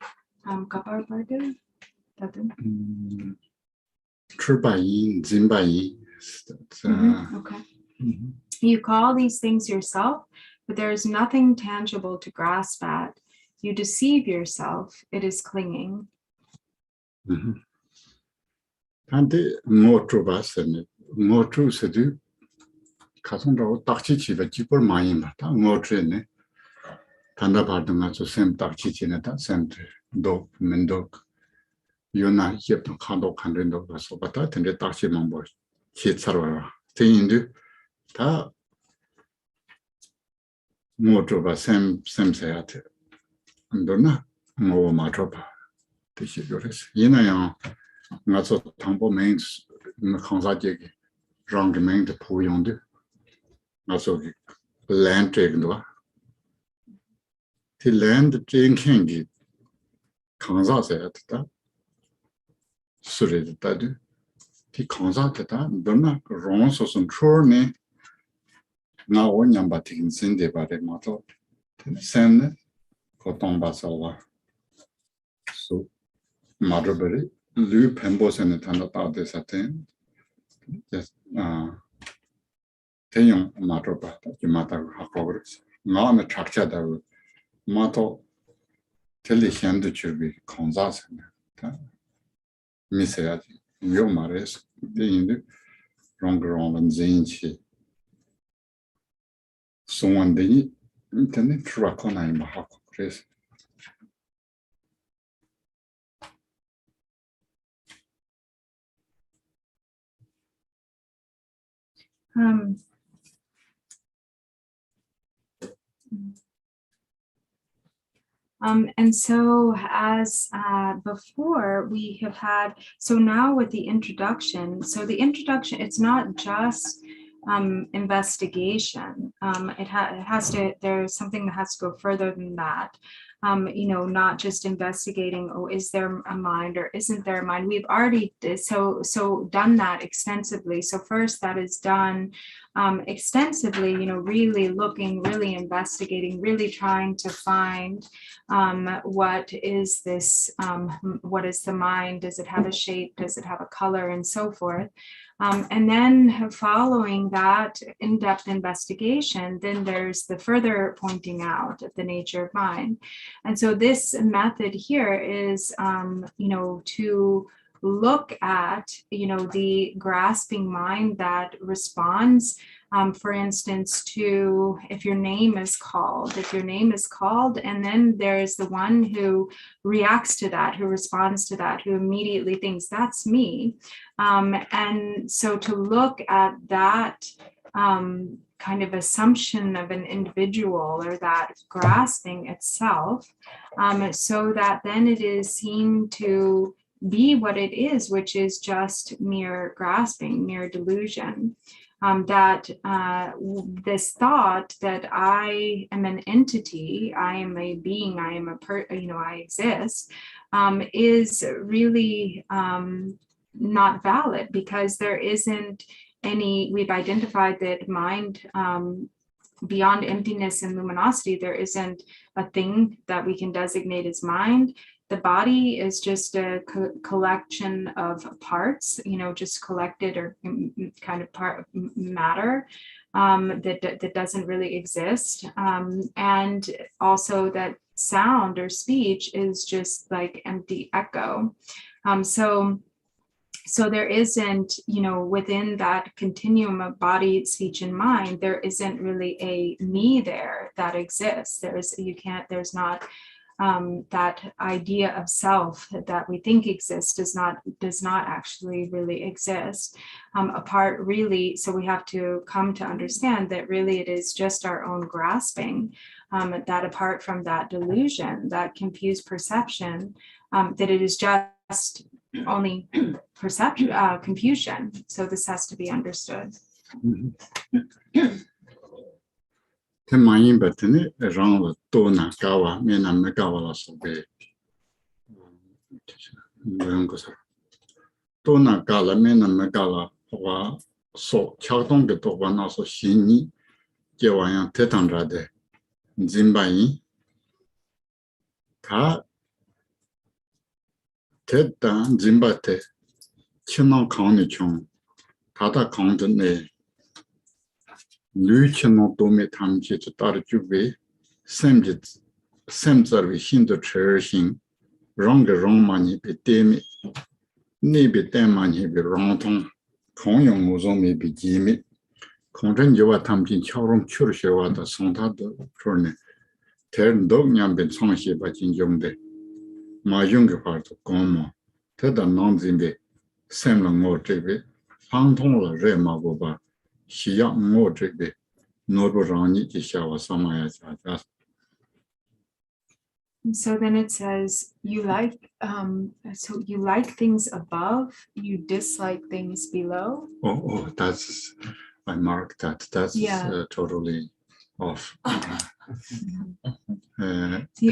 [SPEAKER 3] 출바이 짐바이
[SPEAKER 5] Okay. You call these things yourself, but there is nothing tangible to grasp at. You deceive yourself. It is clinging.
[SPEAKER 3] 한데 모투 봤으니 모투 세두 가성라고 딱지 집에 집을 많이 맞다 모투네 단다 받은 아주 샘 딱지 지내다 샘들 도 면도 요나 협도 칸도 칸된도 가서 봤다 근데 딱지만 뭐 기차로 대인들 다 모투 봐샘 샘세한테 안도나 뭐 맞아 봐 뜻이 그래서 이나요 나서 당보 메인 강사제기 Drong 메인 포용도 나서 랜트도 티 랜드 띵킹기 강사세였다 수리다도 티 강사였다 너나 롱소선 초네 나 원냠바팅 신데 바데 마토 센 고통 바서와 소 마르베리 루 펜보스는 단다 따데사텐 대용 마토바 마타 하고 나는 착자다 마토 텔리현도 주비 konzasen ta miseyati yo mares de rongrong zinchi someone de internet trakona ima hako kres
[SPEAKER 5] And so as before we have had, so now with the introduction, it's not just investigation. It has to, there's something that has to go further than that. Not just investigating, oh, is there a mind or isn't there a mind? We've already so done that extensively. So first that is done extensively, really looking, really investigating, really trying to find what is this, what is the mind? Does it have a shape? Does it have a color? And so forth. And then following that in-depth investigation, then there's the further pointing out of the nature of mind. And so this method here is, to look at, the grasping mind that responds, for instance, to if your name is called, and then there's the one who reacts to that, who responds to that, who immediately thinks that's me. And so to look at that kind of assumption of an individual or that grasping itself, so that then it is seen to be what it is, which is just mere grasping, mere delusion. That this thought that I am an entity, I am a being, I am I exist, is really not valid, because there isn't any, we've identified that mind, beyond emptiness and luminosity, there isn't a thing that we can designate as mind. The body is just a collection of parts, just collected or kind of part matter that doesn't really exist. And also that sound or speech is just like empty echo. So there isn't, within that continuum of body, speech, and mind, there isn't really a me there that exists. There's not that idea of self that we think exists does not actually really exist. Apart really, so we have to come to understand that really it is just our own grasping, that apart from that delusion, that confused perception, that it is just only perception, confusion. So this has to be understood.
[SPEAKER 3] Temayin batini rang to na kawa mena mekawa la sobe. To na kala mena mekala wa so chakdong ke to wa na so shini je wa yang tetang ra de zimbayin ta tetang zimbate chino kang ni chong tata kang de ne Luciano Dome Tamchi to Tarjuve, Semzarvi Hindu Cherishing, Wrong Romani Betemi, Nebi Demani be Ronton, Konyong Muzomi be Jimmy, Content Jova Tamjin Chorum Chursheva, the Santa Journey, Turn Dognan Ben Sonshi by Jinjongde, my younger part of Gomo, Teda Nonzimbe, Semla Mo Jebe, Fantola Rema Boba. So
[SPEAKER 5] then it says you like things above, you dislike things below.
[SPEAKER 3] Oh, that's I marked that. That's totally off.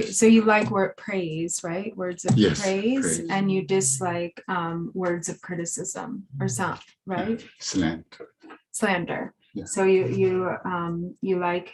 [SPEAKER 5] So you like word praise, right? Words of praise, and you dislike words of criticism or something, right? Slander. Yeah. So you like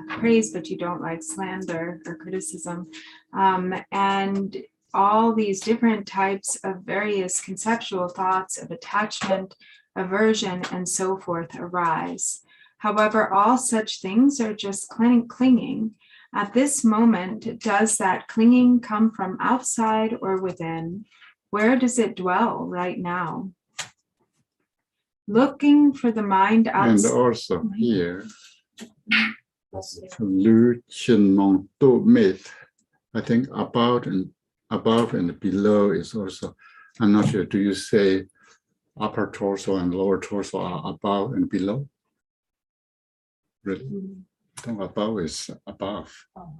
[SPEAKER 5] praise, but you don't like slander or criticism, and all these different types of various conceptual thoughts of attachment, aversion, and so forth arise. However, all such things are just clinging. At this moment, does that clinging come from outside or within? Where does it dwell right now? Looking for the mind outside.
[SPEAKER 3] And also here, Luciano Dome, I think above and below is also, I'm not sure, do you say upper torso and lower torso are above and below? Really? I think above is above.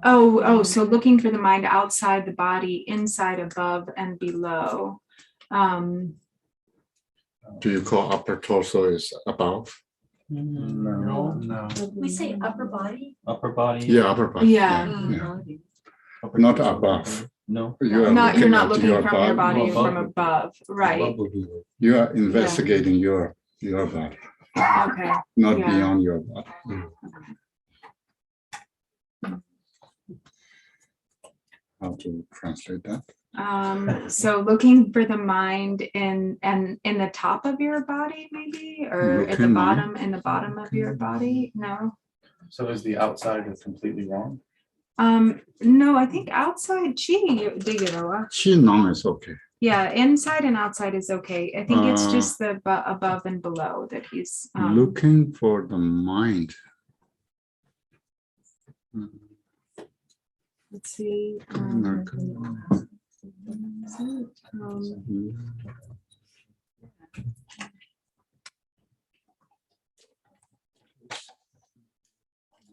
[SPEAKER 5] Oh, so looking for the mind outside the body, inside, above, and below.
[SPEAKER 3] Do you call upper torso is above?
[SPEAKER 6] No.
[SPEAKER 7] We say upper body.
[SPEAKER 6] Upper body.
[SPEAKER 3] Yeah, upper body.
[SPEAKER 5] Yeah.
[SPEAKER 3] Not above.
[SPEAKER 6] No.
[SPEAKER 5] You're not looking from your body from above, right?
[SPEAKER 3] You are investigating your body.
[SPEAKER 5] Okay.
[SPEAKER 3] Not beyond your body. How to translate that?
[SPEAKER 5] So looking for the mind in the top of your body, maybe, or at the bottom, in the bottom of your body. No.
[SPEAKER 6] So is the outside completely wrong?
[SPEAKER 5] No, I think outside chi
[SPEAKER 3] Nong is okay.
[SPEAKER 5] Yeah, inside and outside is okay. I think it's just the above and below that he's
[SPEAKER 3] looking for the mind.
[SPEAKER 5] Let's see.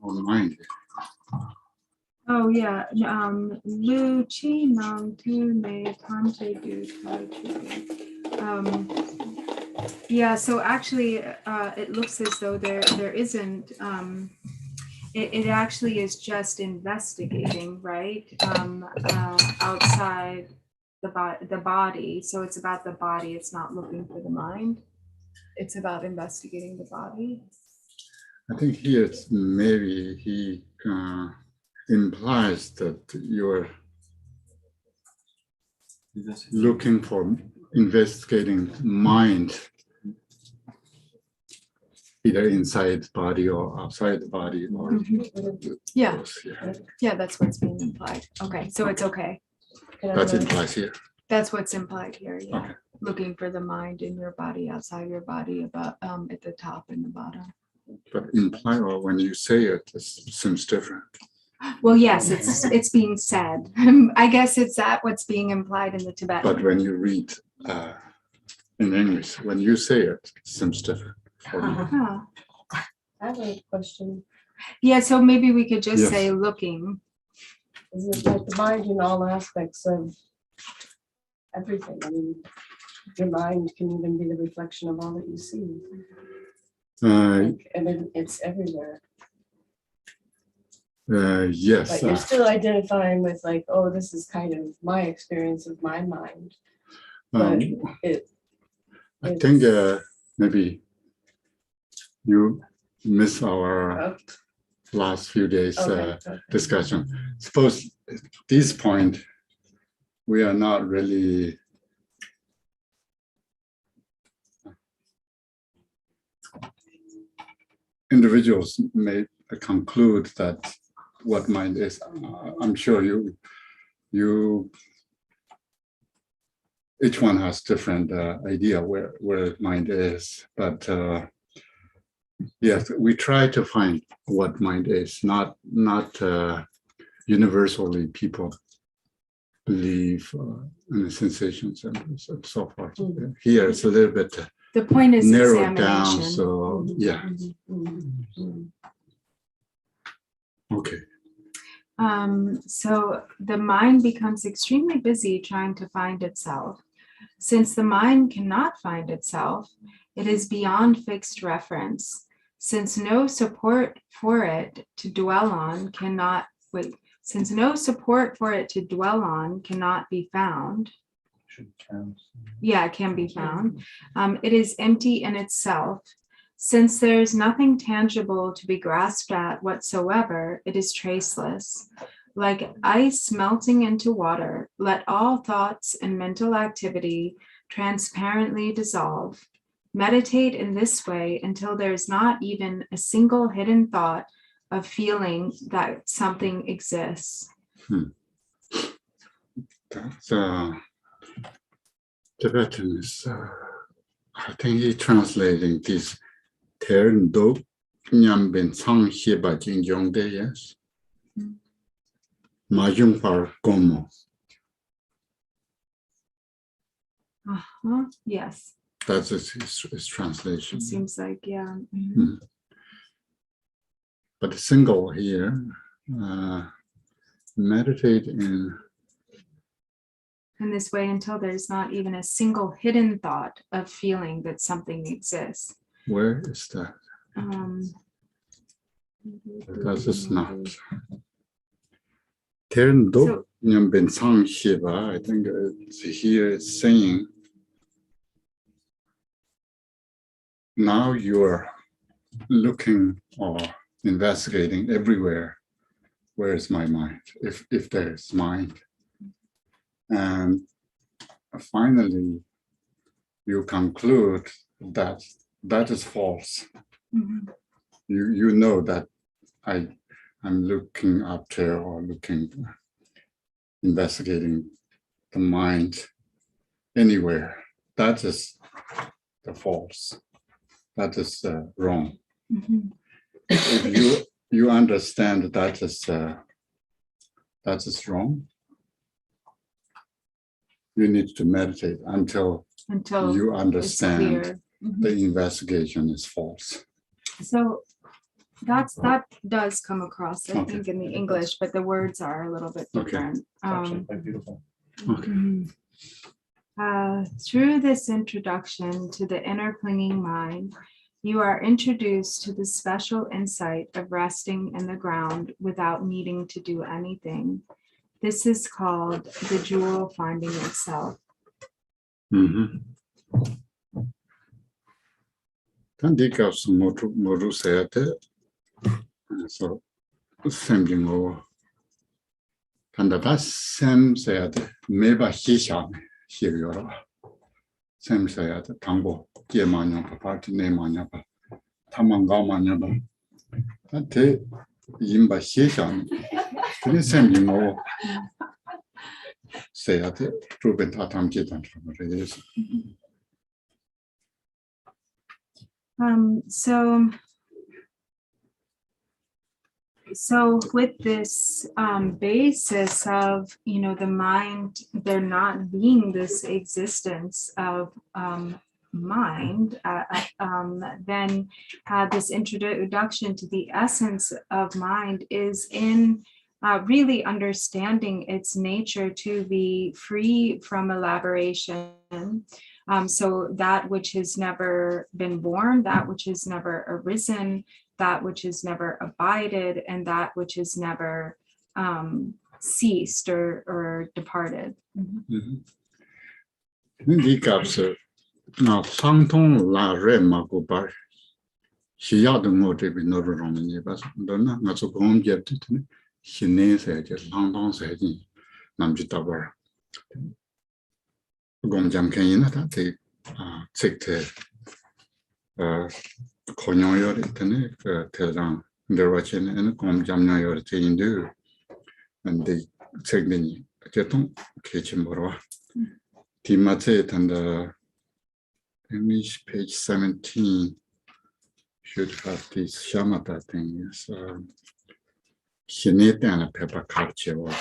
[SPEAKER 3] Mind.
[SPEAKER 5] Oh yeah. Lu chi nang tu ne tante du tai chu. Yeah, so actually it looks as though there isn't it actually is just investigating, right? Outside the body. So it's about the body. It's not looking for the mind. It's about investigating the body.
[SPEAKER 3] I think here maybe he implies that you're looking for investigating mind, either inside the body or outside the body, or
[SPEAKER 5] yeah, that's what's being implied. Okay, so it's okay.
[SPEAKER 3] That's implied here.
[SPEAKER 5] That's what's implied here. Yeah,
[SPEAKER 3] okay.
[SPEAKER 5] Looking for the mind in your body, outside your body, about at the top and the bottom.
[SPEAKER 3] But imply, or when you say it, it seems different.
[SPEAKER 5] Well, yes, it's being said. I guess it's that what's being implied in the Tibetan.
[SPEAKER 3] But when you read in English, when you say it, it seems different.
[SPEAKER 5] Huh.
[SPEAKER 8] I have a question.
[SPEAKER 5] Yeah, so maybe we could just
[SPEAKER 3] Yes.
[SPEAKER 5] say looking.
[SPEAKER 8] Is it like the mind in all aspects of everything? I mean, your mind can even be the reflection of all that you see. And then it's everywhere.
[SPEAKER 3] Yes.
[SPEAKER 8] But you're still identifying with like, oh, this is kind of my experience of my mind. But
[SPEAKER 3] I think maybe you miss our last few days discussion. Suppose at this point, we are not really individuals may conclude that what mind is. I'm sure you each one has different idea where mind is, but yes, we try to find what mind is. Not universally people believe in the sensations and so forth. Here it's a little bit
[SPEAKER 5] The point is
[SPEAKER 3] narrowed down.
[SPEAKER 5] examination.
[SPEAKER 3] So yeah. Okay.
[SPEAKER 5] So the mind becomes extremely busy trying to find itself. Since the mind cannot find itself, it is beyond fixed reference. Since no support for it to dwell on cannot be found. Yeah, it can be found. It is empty in itself. Since there is nothing tangible to be grasped at whatsoever, it is traceless. Like ice melting into water, let all thoughts and mental activity transparently dissolve. Meditate in this way until there is not even a single hidden thought of feeling that something exists.
[SPEAKER 3] That's Tibetan is, I think he translating this Terndo Nyambin Sang Hiba Jing Yong De, yes. Majung Par Gomo.
[SPEAKER 5] Yes.
[SPEAKER 3] That's his translation.
[SPEAKER 5] It seems like, yeah.
[SPEAKER 3] But the single here, meditate in
[SPEAKER 5] this way until there's not even a single hidden thought of feeling that something exists.
[SPEAKER 3] Where is that? That is not. Terndo Nyambin Sang Hiba, I think it's here it's saying, now you're looking or investigating everywhere. Where is my mind? If there is mind. And finally, you conclude that that is false. You know that I'm looking up there or investigating the mind anywhere. That is the false. That is wrong. If you understand that is wrong, you need to meditate until you understand the investigation is false.
[SPEAKER 5] So that does come across, I think, in the English, but the words are a little bit different.
[SPEAKER 6] Actually quite beautiful.
[SPEAKER 5] Through this introduction to the inner clinging mind, you are introduced to the special insight of resting in the ground without needing to do anything. This is called the jewel finding itself.
[SPEAKER 3] So, same over. And that same said, maybe he shall hear your same said, Tango, Yemanya, party name Manyapa, Tamanga Manyaba. That Yimba he shall. The same over. Say at it, Ruben Tatam Jitan.
[SPEAKER 5] So So with this basis of, the mind, there not being this existence of mind, then this introduction to the essence of mind is in really understanding its nature to be free from elaboration. So that which has never been born, that which has never arisen, that which has never abided, and that which has never ceased or departed.
[SPEAKER 3] 이 값을 나 상통 라레마고 bar 시야도 못해 비노르로는 이봐서 너나 나서 공개 듣더니 신내서 이제 상통세지 남짓다 봐. 공장캔이나 다대 책대 konyoyor itene teran derwachene komjamna yor teindu and the segdeni jeton kechim borwa timate tanda English page 17 should have this shamatha thing is shinet and a pepper culture was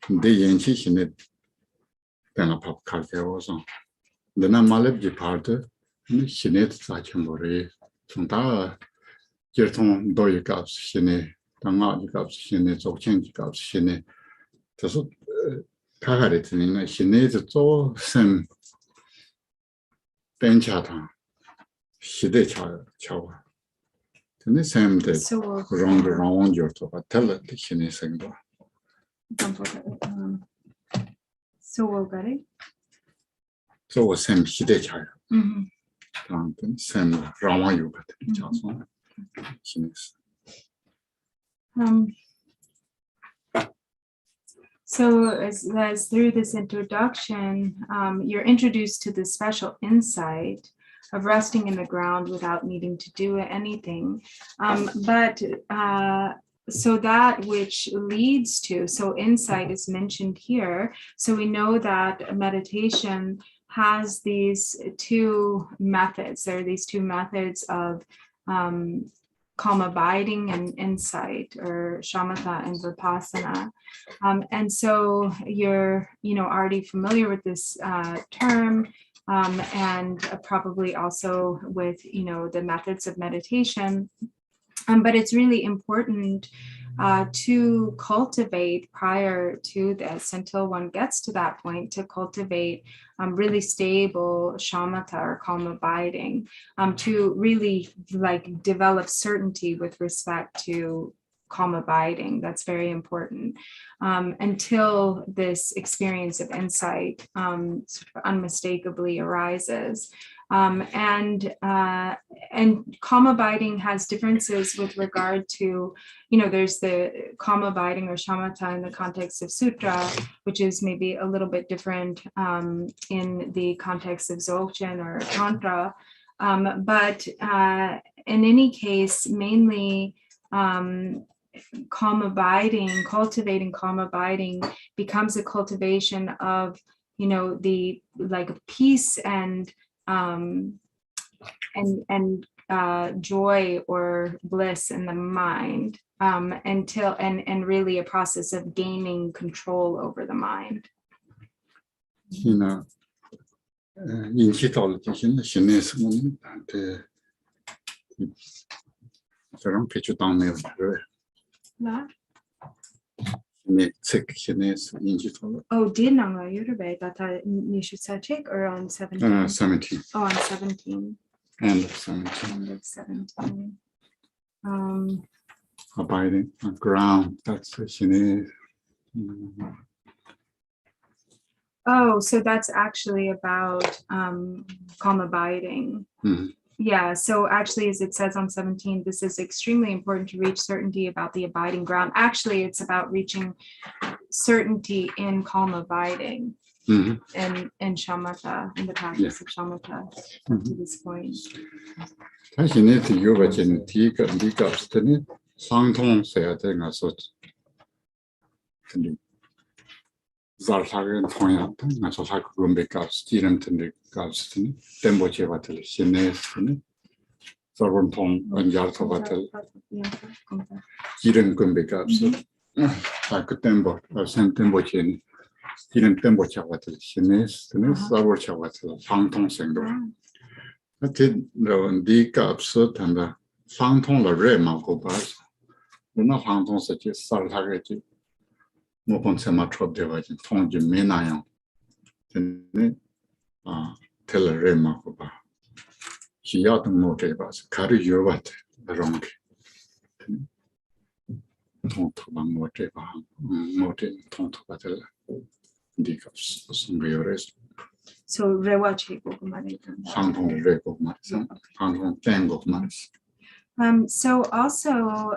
[SPEAKER 3] the yenchi shinet and a pop culture was the namaleb departed 신의 사천보리 총다 결통 도의값 신의 당화값 신의 적천값 신의 그래서 가가리트는 신의의 조선 벤차다 시대 차와 근데 샘데 그런 저토가 텔레 신의 생도 저 샘 시대 차요
[SPEAKER 5] So as through this introduction, you're introduced to the special insight of resting in the ground without needing to do anything. So that which leads to, so insight is mentioned here. So we know that meditation has these two methods. There are these two methods of calm abiding and insight, or Shamatha and Virpasana. And so you're, already familiar with this term, and probably also with, the methods of meditation. But it's really important to cultivate prior to this, until one gets to that point, to cultivate really stable shamatha or calm abiding, to really develop certainty with respect to calm abiding. That's very important, until this experience of insight sort of unmistakably arises. And calm abiding has differences with regard to, there's the calm abiding or shamatha in the context of sutra, which is maybe a little bit different in the context of dzogchen or tantra. But in any case, mainly calm abiding, cultivating calm abiding becomes a cultivation of, the peace and joy or bliss in the mind, until and really a process of gaining control over the mind.
[SPEAKER 3] 인지도를 주시는 신의 성문한테 저런 배추 땅에 신의 책 신의 인지도를.
[SPEAKER 5] Oh, dinanga yurbe that you should check or on 17.
[SPEAKER 3] 17.
[SPEAKER 5] Oh, on 17.
[SPEAKER 3] End of 17.
[SPEAKER 5] End of 17.
[SPEAKER 3] Abiding on ground. That's 신의.
[SPEAKER 5] Oh, so that's actually about calm abiding.
[SPEAKER 3] Mm-hmm.
[SPEAKER 5] Yeah, so actually, as it says on 17, this is extremely important to reach certainty about the abiding ground. Actually, it's about reaching certainty in calm abiding, and shamatha, in the practice of shamatha, to this point.
[SPEAKER 3] 자신의 뒤에는 뒤가 네가 없을 때는 상통해야 돼 가서 근데 잘하는 통해야 가서 할 건배가 스티름 텐데 가서 템포체 같은 신내스는 서른통 언제부터 같은
[SPEAKER 8] Yeah.
[SPEAKER 3] 이름 금비가 없어. 그 템포, 생 템포치니 이름 템포 차가지고 시내스는 서버 차가지고 방통생도. 하여튼 네가 없어 단다. 방통을 레마고 봐서. 나 방통서 지 살하겠지. 뭐 본세마 첩되어가지고 통지 매나요. 근데 텔을 레마고 봐. 기야도 못해 봐서 가르쳐 봤대. 그런 게. 통토방 못해 봐. 못해 통토가 될. 네가 숨겨래서
[SPEAKER 5] So rewa chego kumare.
[SPEAKER 3] 방통을 레고 말이야. 방통 땡고 말이야.
[SPEAKER 5] So also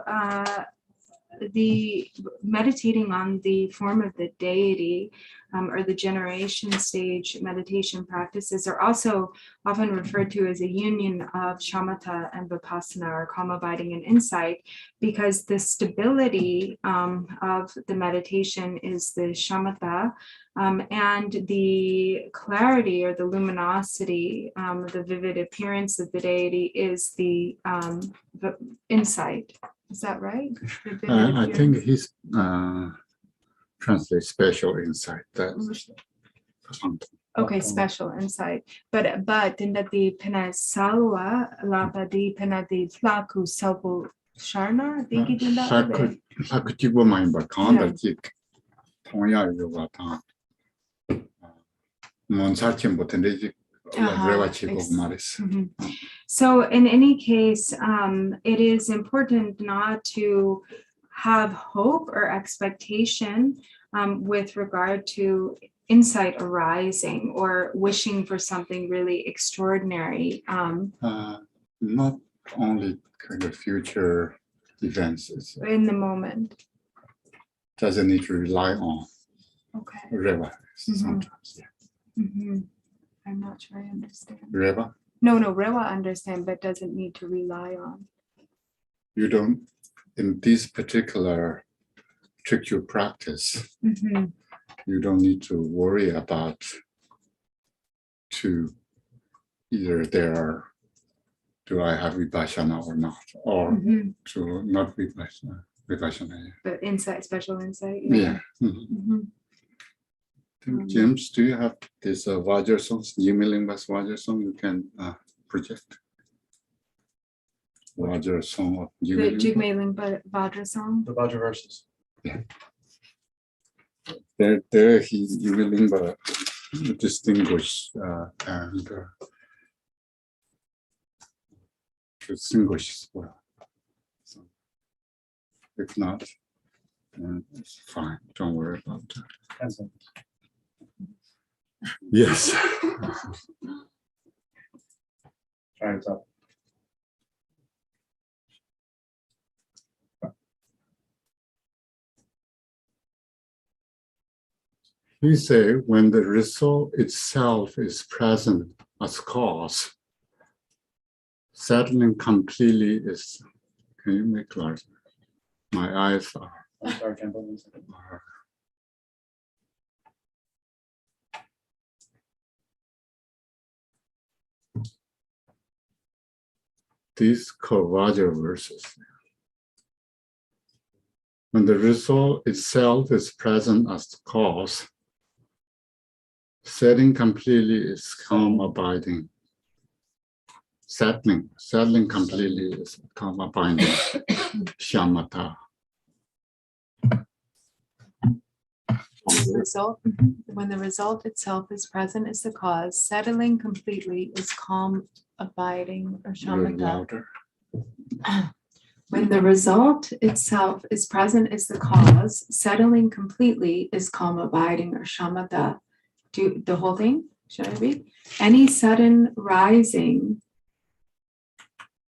[SPEAKER 5] the meditating on the form of the deity or the generation stage meditation practices are also often referred to as a union of shamatha and vipassana, or calm abiding and insight, because the stability of the meditation is the shamatha, and the clarity or the luminosity, the vivid appearance of the deity is the insight. Is that right?
[SPEAKER 3] I think he's translate special insight. That's
[SPEAKER 5] Okay, special insight. But in that the pena salwa lapa di pena di flaku salvo sharna digi dinda.
[SPEAKER 3] 사크 찍고 많이 봐. 강한다 찍. 통야요가 다. 뭔 사진 못했는데 이제 레와 찍고 말했어.
[SPEAKER 5] So in any case, it is important not to have hope or expectation with regard to insight arising or wishing for something really extraordinary.
[SPEAKER 3] Not only kind of future events.
[SPEAKER 5] In the moment.
[SPEAKER 3] Doesn't need to rely on
[SPEAKER 5] Okay.
[SPEAKER 3] Reva sometimes. Yeah.
[SPEAKER 5] I'm not sure I understand.
[SPEAKER 3] Reva?
[SPEAKER 5] No, Rewa understand, but doesn't need to rely on.
[SPEAKER 3] You don't, in this particular trick practice, you don't need to worry about to either do I have Vipassana or not, or to not Vipassana.
[SPEAKER 5] But insight, special insight.
[SPEAKER 3] Yeah. James, do you have this Vajra song, Jimilingba's Vajra song you can project? Vajra song of
[SPEAKER 5] The
[SPEAKER 3] Jimilingba?
[SPEAKER 5] Jigme Vajra song.
[SPEAKER 6] The Vajra verses.
[SPEAKER 3] Yeah. There he Jimilingba distinguish and distinguish as well. So if not, it's fine. Don't worry about that. Yes.
[SPEAKER 6] Try it out.
[SPEAKER 3] He say when the result itself is present as cause, settling completely is. Can you make larger? My eyes are.
[SPEAKER 6] I'm sorry, Campbell.
[SPEAKER 3] These Vajra verses. When the result itself is present as the cause, setting completely is calm abiding. Settling completely is calm abiding. Shamatha.
[SPEAKER 5] When the result itself is present is the cause, settling completely is calm abiding or shamatha. When the result itself is present is the cause, settling completely is calm abiding or shamatha. Do the whole thing? Should I read? Any sudden rising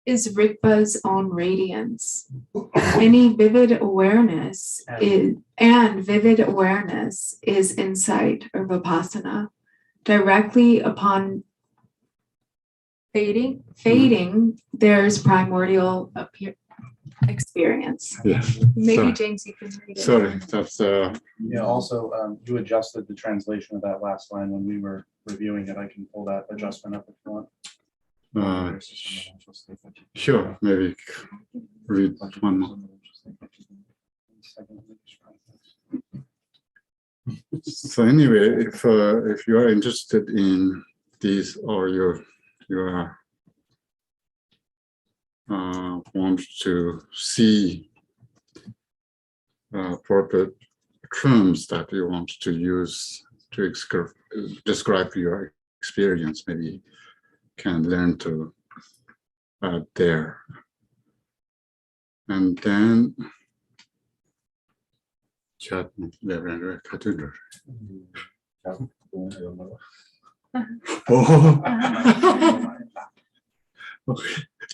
[SPEAKER 5] is Rigpa's own radiance. Any vivid awareness is insight or vipassana. Directly upon fading, there's primordial experience.
[SPEAKER 3] Yeah.
[SPEAKER 5] Maybe
[SPEAKER 3] Sorry.
[SPEAKER 5] James, you can read it.
[SPEAKER 3] Sorry, that's
[SPEAKER 6] Yeah, also, you adjusted the translation of that last line when we were reviewing it. I can pull that adjustment up if you want.
[SPEAKER 3] Sure, maybe read one more. So anyway, if you are interested in this, or you are want to see proper terms that you want to use to describe your experience, maybe can learn to there. And then chat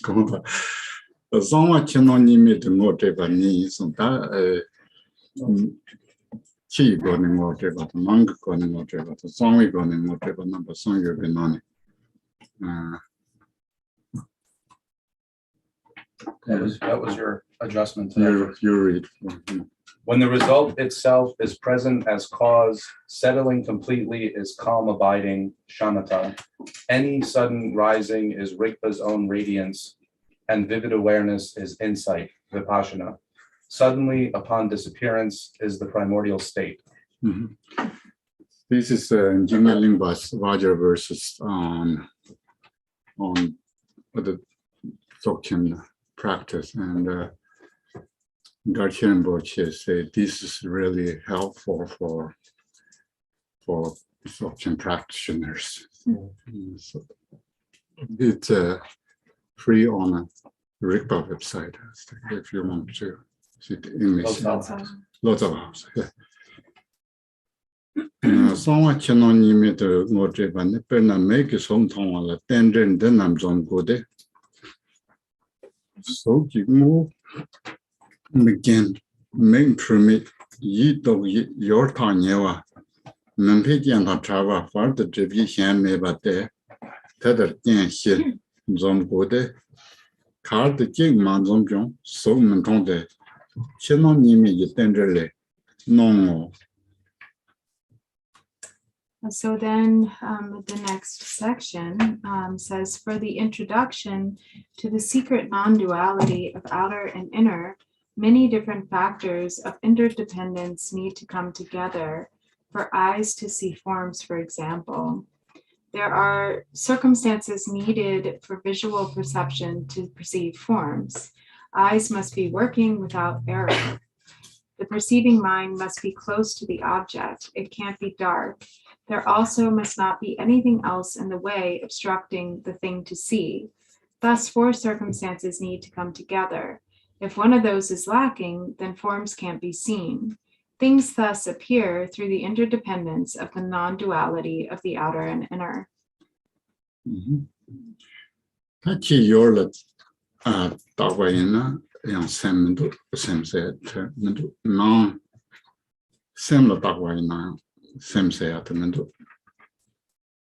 [SPEAKER 3] comment pas. Sans chinois de ngor ba ni son ta chi go ni ngor ba mang go ni ngor ba song we go ni ngor ba number song you be non.
[SPEAKER 6] That was your adjustment. To
[SPEAKER 3] you read.
[SPEAKER 6] When the result itself is present as cause, settling completely is calm abiding, shamatha. Any sudden rising is Rigpa's own radiance, and vivid awareness is insight, vipassana. Suddenly, upon disappearance, is the primordial state.
[SPEAKER 3] Mm-hmm. This is Jangchubling Vaja verses on the Dzogchen practice, and Garchen Boche say this is really helpful for Dzogchen practitioners. Mm-hmm. So it's free on the Rigpa website if you want to see the English. Lots of house. Someone cannot name the motive and the pen and make his home tongue while attending the Namzon Gode. So you move begin main permit ye do your Tanyewa. Nampidian Trava for the division never there. Tether in here, Zom Gode. Card the king manzom jong, so mentonde. Cannot name it tenderly. No.
[SPEAKER 5] So then the next section says, for the introduction to the secret non-duality of outer and inner, many different factors of interdependence need to come together for eyes to see forms, for example. There are circumstances needed for visual perception to perceive forms. Eyes must be working without error. The perceiving mind must be close to the object. It can't be dark. There also must not be anything else in the way obstructing the thing to see. Thus, 4 circumstances need to come together. If one of those is lacking, then forms can't be seen. Things thus appear through the interdependence of the non-duality of the outer and inner.
[SPEAKER 3] Semse atmendo.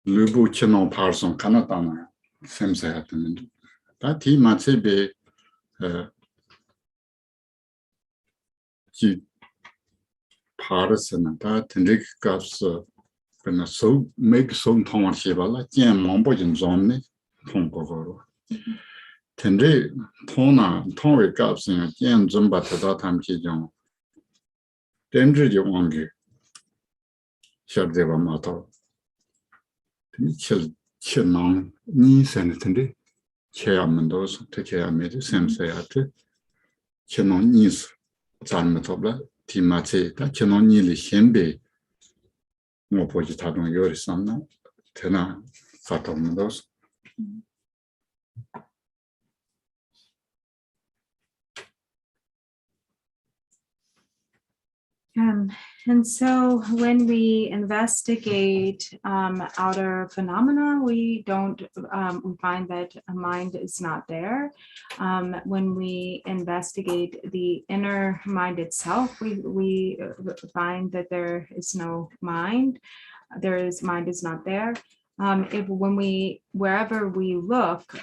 [SPEAKER 3] Lubu chino parson kanatana. Semse atmendo. That he might be partisan that Rick Gaps when so make some Thomas Shivala, Jan Mombo in Zomni, Tongoro. Tendre Tona, Tori Gaps in Jan Zumba to that time Kijong. Dendri Wangi. Shardeva Mato. Chinong, Ni Senatende, Chairmandos, Tekea made the same say at Chinon Nis, Zalmatobla, Timate, that Chinon Nili Hembe, Mopojitadon Yorisana, Tena, Fatomandos.
[SPEAKER 5] And so when we investigate outer phenomena, we find that a mind is not there. When we investigate the inner mind itself, we find that there is no mind. Mind is not there. Wherever we look,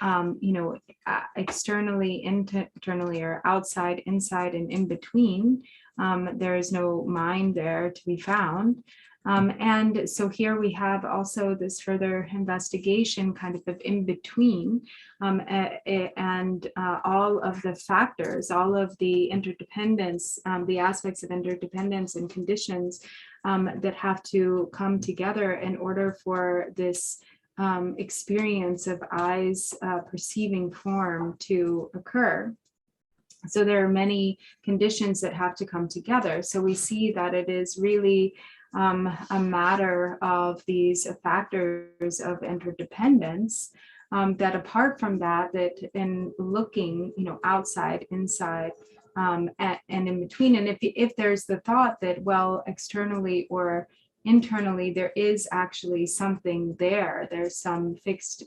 [SPEAKER 5] externally, internally, or outside, inside, and in between, there is no mind there to be found. And so here we have also this further investigation kind of in between, and all of the factors, all of the interdependence, the aspects of interdependence and conditions that have to come together in order for this experience of eyes perceiving form to occur. So there are many conditions that have to come together. So we see that it is really a matter of these factors of interdependence, that apart from that, that in looking, outside, inside, and in between, and if there's the thought that, well, externally or internally, there is actually something there, there's some fixed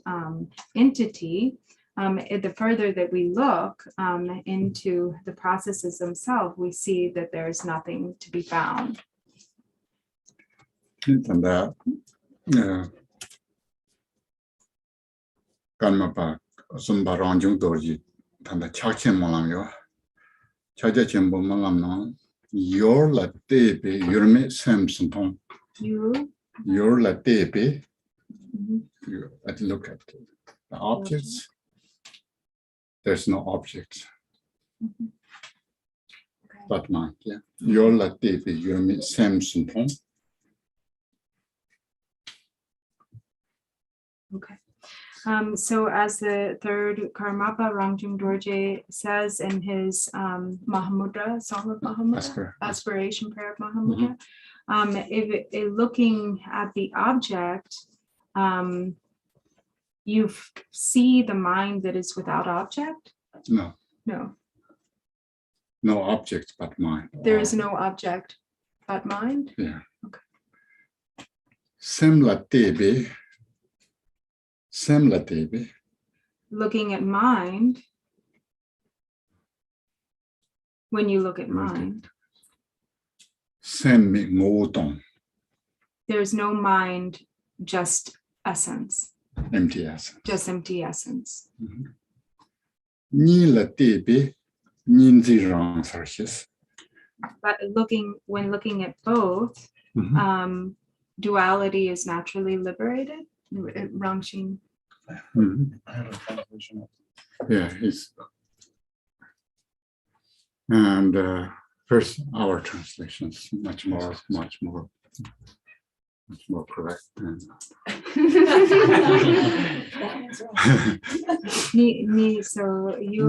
[SPEAKER 5] entity, the further that we look into the processes themselves, we see that there's nothing to be found.
[SPEAKER 3] And that karma some baranjung doji and the chachen molamyo chachen bomalam your la tepe your me samson tong your la tepe you look at the objects. There's no object but mind. Yeah, your la tepe your me samson tong.
[SPEAKER 5] Okay. So as the third Karmapa Rangjung Dorje says in his Mahamudra, Song of Mahamudra, Aspiration Prayer of Mahamudra, if looking at the object, you see the mind that is without object?
[SPEAKER 3] No.
[SPEAKER 5] No.
[SPEAKER 3] No object but mind.
[SPEAKER 5] There is no object but mind?
[SPEAKER 3] Yeah.
[SPEAKER 5] Okay.
[SPEAKER 3] Semla tebe.
[SPEAKER 5] Looking at mind, when you look at mind, there's no mind, just essence.
[SPEAKER 3] Empty essence.
[SPEAKER 5] Just empty essence. But when looking at both, duality is naturally liberated. Rangxin.
[SPEAKER 3] Yeah, and first our translations much more correct.
[SPEAKER 5] So you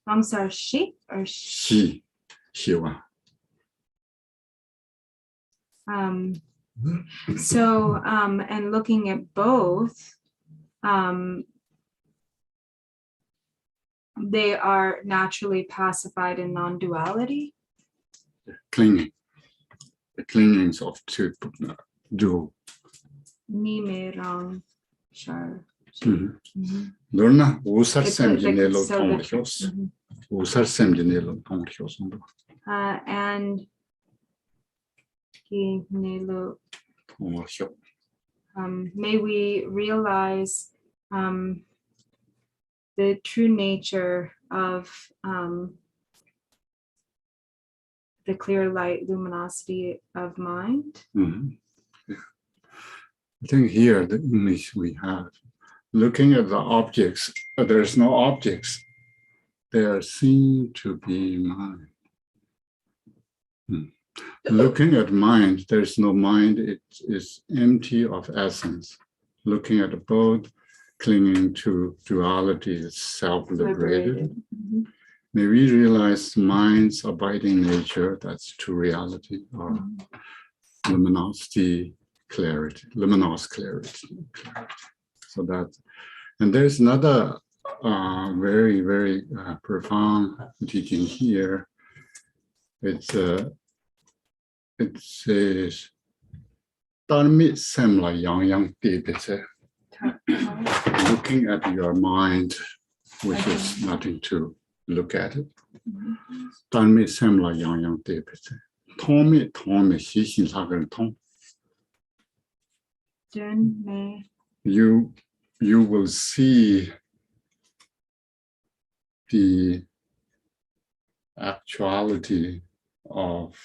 [SPEAKER 5] Rangsarshi or
[SPEAKER 3] Shiwa.
[SPEAKER 5] So and looking at both, they are naturally pacified in non-duality.
[SPEAKER 3] Clinging. The clingings of two dual.
[SPEAKER 5] Nime rang shar.
[SPEAKER 3] Lorna usar semjinelo tonghyos. Usar semjinelo tonghyos.
[SPEAKER 5] And may we realize the true nature of the clear light luminosity of mind.
[SPEAKER 3] Yeah. I think here the image we have, looking at the objects, there's no objects. They are seen to be mind. Looking at mind, there's no mind, it is empty of essence. Looking at both, clinging to duality is self-liberated. May we realize mind's abiding nature, that's true reality, or luminosity, clarity, luminous clarity. So that, and there's another very, very profound teaching here. It says, looking at your mind, which is nothing to look at it. You will see the actuality of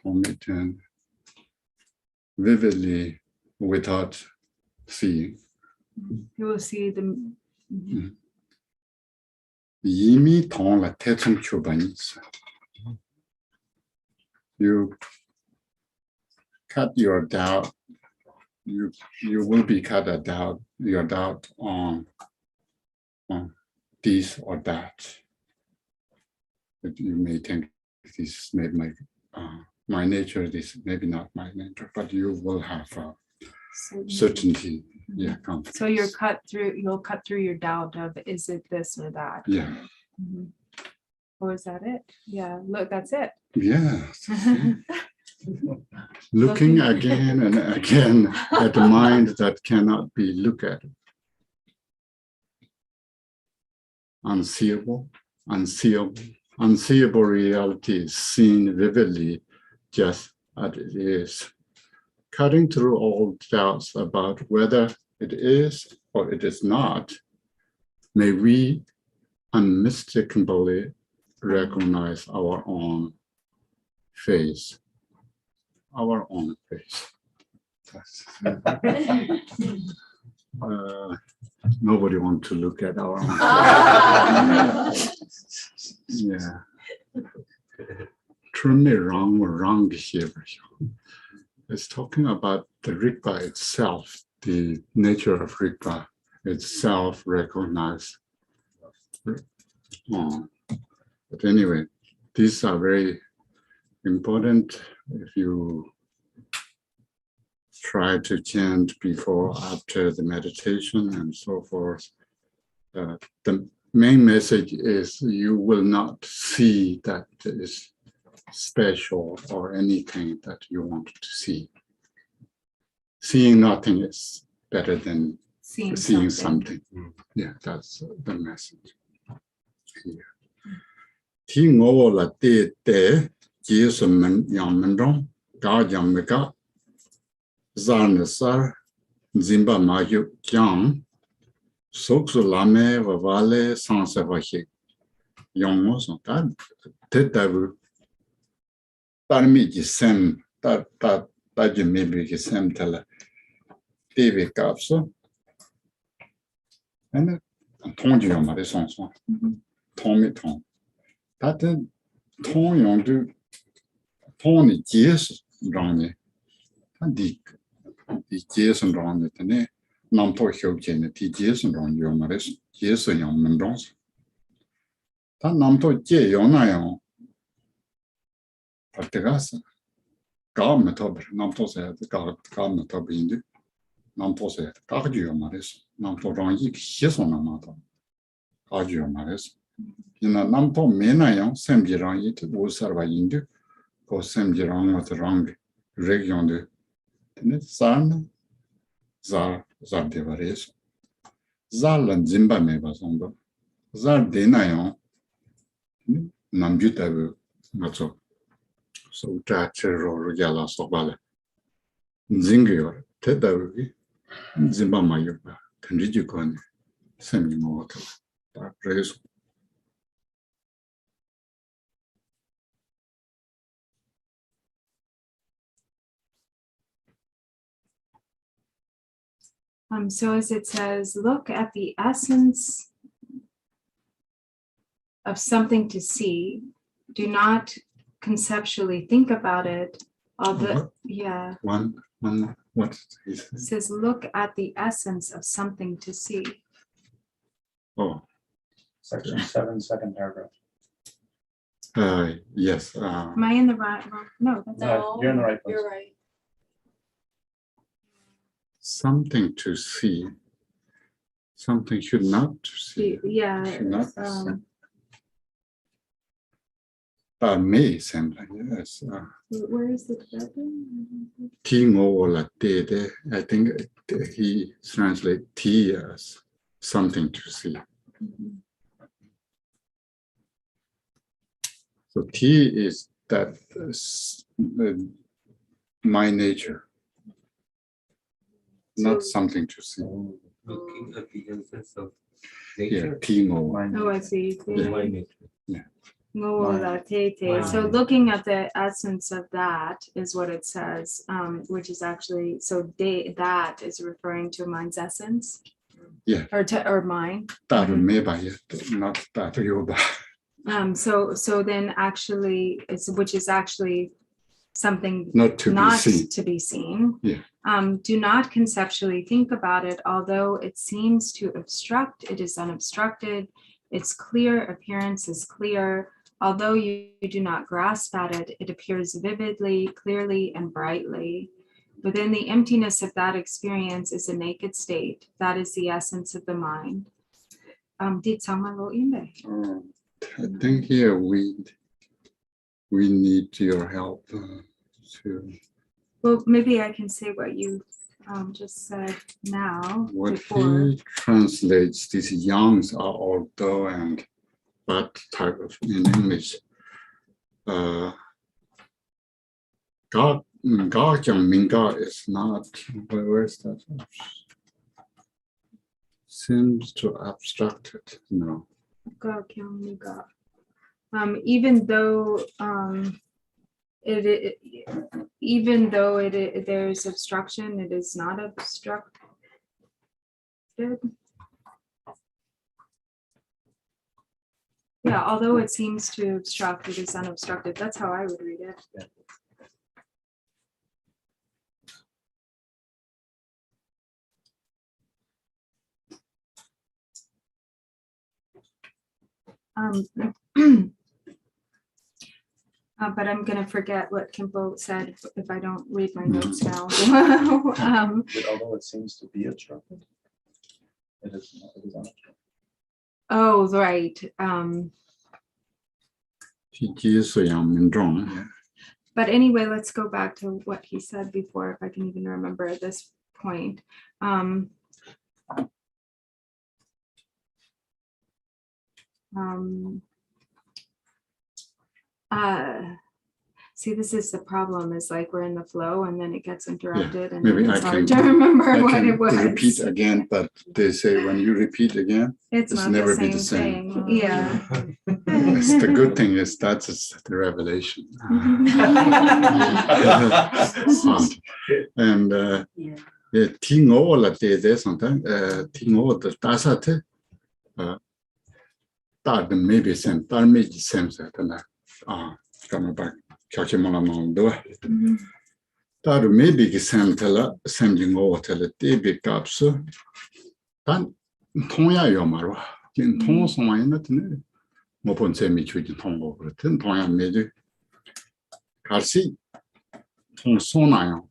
[SPEAKER 3] commitment vividly without seeing.
[SPEAKER 5] You will see the.
[SPEAKER 3] 이미 통라 대충 초반이 있어. You cut your doubt. You will be cut a doubt. Your doubt on this or that. But you may think this may my nature. This maybe not my nature, but you will have certainty. Yeah, confidence.
[SPEAKER 5] So you'll cut through your doubt of, is it this or that?
[SPEAKER 3] Yeah.
[SPEAKER 5] Or is that it? Yeah, look, that's it.
[SPEAKER 3] Yeah. Looking again and again at the mind that cannot be looked at. Unseeable reality is seen vividly just as it is. Cutting through all doubts about whether it is or it is not, may we unmistakably recognize our own face. Our own face. Nobody wants to look at our own face. Yeah. Turn me wrong here. It's talking about the Rigpa itself, the nature of Rigpa itself recognized. But anyway, these are very important if you try to chant before, after the meditation and so forth. The main message is you will not see that is special or anything that you want to see. Seeing nothing is better than seeing something. Yeah, that's the message here. Thi ngo la te te ji su men yang men dong ga yang me ga zar ne sar zimba ma yu jiang sok su la me wa vale sans se va hi yong mo so ta te ta bu parmi ji sem ta ji me bi ji sem ta la te be ka so and tong ji ma de son son tong me tong that tong yong du tong ni jie rang ne di jie rang ne ne nam to xiao jian ne di jie rang yo ma de jie yang men dong ta nam to jie yo na yang ta de ga sa ga me to nam to se ga me to bin du nam to se ga ji yo ma de nam to rang yi xie son na ma to ga ji yo ma de ina nam to me na yang sem ji rang yi de wo sar ba yin du ko sem ji rang wa rang region de ne san za de ba res za lan jin ba me ba song ba za de na yang nam ju ta bu ma zo so ta che ro ya la so ba le jing ge yo te da bu jin ba ma yu ba kan ji ko ne sem ji mo ta ta res.
[SPEAKER 5] So as it says, look at the essence of something to see. Do not conceptually think about it.
[SPEAKER 3] What
[SPEAKER 5] it says, look at the essence of something to see.
[SPEAKER 3] Oh.
[SPEAKER 6] Section 7, second paragraph.
[SPEAKER 3] Yes.
[SPEAKER 5] Am I in the right? No, that's
[SPEAKER 6] No, you're in the right place.
[SPEAKER 7] You're right.
[SPEAKER 3] Something to see. Something should not see.
[SPEAKER 5] Yeah.
[SPEAKER 3] Should not be may something, yes.
[SPEAKER 5] Where is the
[SPEAKER 3] I think he translates T as something to see. So T is that my nature. Not something to see.
[SPEAKER 9] Looking at the essence of
[SPEAKER 3] Here, Tingo.
[SPEAKER 5] Oh, I see.
[SPEAKER 3] Yeah.
[SPEAKER 5] So looking at the essence of that is what it says, which is actually, so that is referring to mind's essence.
[SPEAKER 3] Yeah.
[SPEAKER 5] Or mind.
[SPEAKER 3] Not that.
[SPEAKER 5] So then actually which is actually something
[SPEAKER 3] Not
[SPEAKER 5] to be seen.
[SPEAKER 3] Yeah.
[SPEAKER 5] Do not conceptually think about it, although it seems to obstruct, it is unobstructed, its clear appearance is clear. Although you do not grasp at it, it appears vividly, clearly, and brightly. Within the emptiness of that experience is a naked state. That is the essence of the mind. Did someone go in there?
[SPEAKER 3] I think here we need your help to.
[SPEAKER 5] Well, maybe I can say what you just said now.
[SPEAKER 3] What
[SPEAKER 5] before.
[SPEAKER 3] he translates these yangs are although and but type of in English. God Jangminga is not, where is that? Seems to abstract it, no.
[SPEAKER 5] Even though there's obstruction, it is not obstructed. Yeah, although it seems to obstruct, it is unobstructed. That's how I would read it. But I'm going to forget what Kimpo said if I don't read my notes now.
[SPEAKER 6] Although it seems to be obstructed, it is unobstructed.
[SPEAKER 5] Oh, right. But anyway, let's go back to what he said before, if I can even remember at this point. See, this is the problem, is like we're in the flow and then it gets interrupted, and
[SPEAKER 3] maybe
[SPEAKER 5] it's
[SPEAKER 3] I
[SPEAKER 5] hard
[SPEAKER 3] can-
[SPEAKER 5] to remember
[SPEAKER 3] I
[SPEAKER 5] what
[SPEAKER 3] can
[SPEAKER 5] it was.
[SPEAKER 3] repeat again, but they say when you repeat again,
[SPEAKER 5] It's
[SPEAKER 3] it's
[SPEAKER 5] not
[SPEAKER 3] never
[SPEAKER 5] the
[SPEAKER 3] be
[SPEAKER 5] same
[SPEAKER 3] the same.
[SPEAKER 5] thing. Yeah.
[SPEAKER 3] It's the good thing is that's the revelation. And Tingo la te sometimes Tingo the tasate that maybe same that may be same come back Chachimala do that maybe same tell same jingo tell it big caps then Tonya Yomaro in Tons on my net Mopon semi chuji Tongo ten Tonya made Karsi Tonsona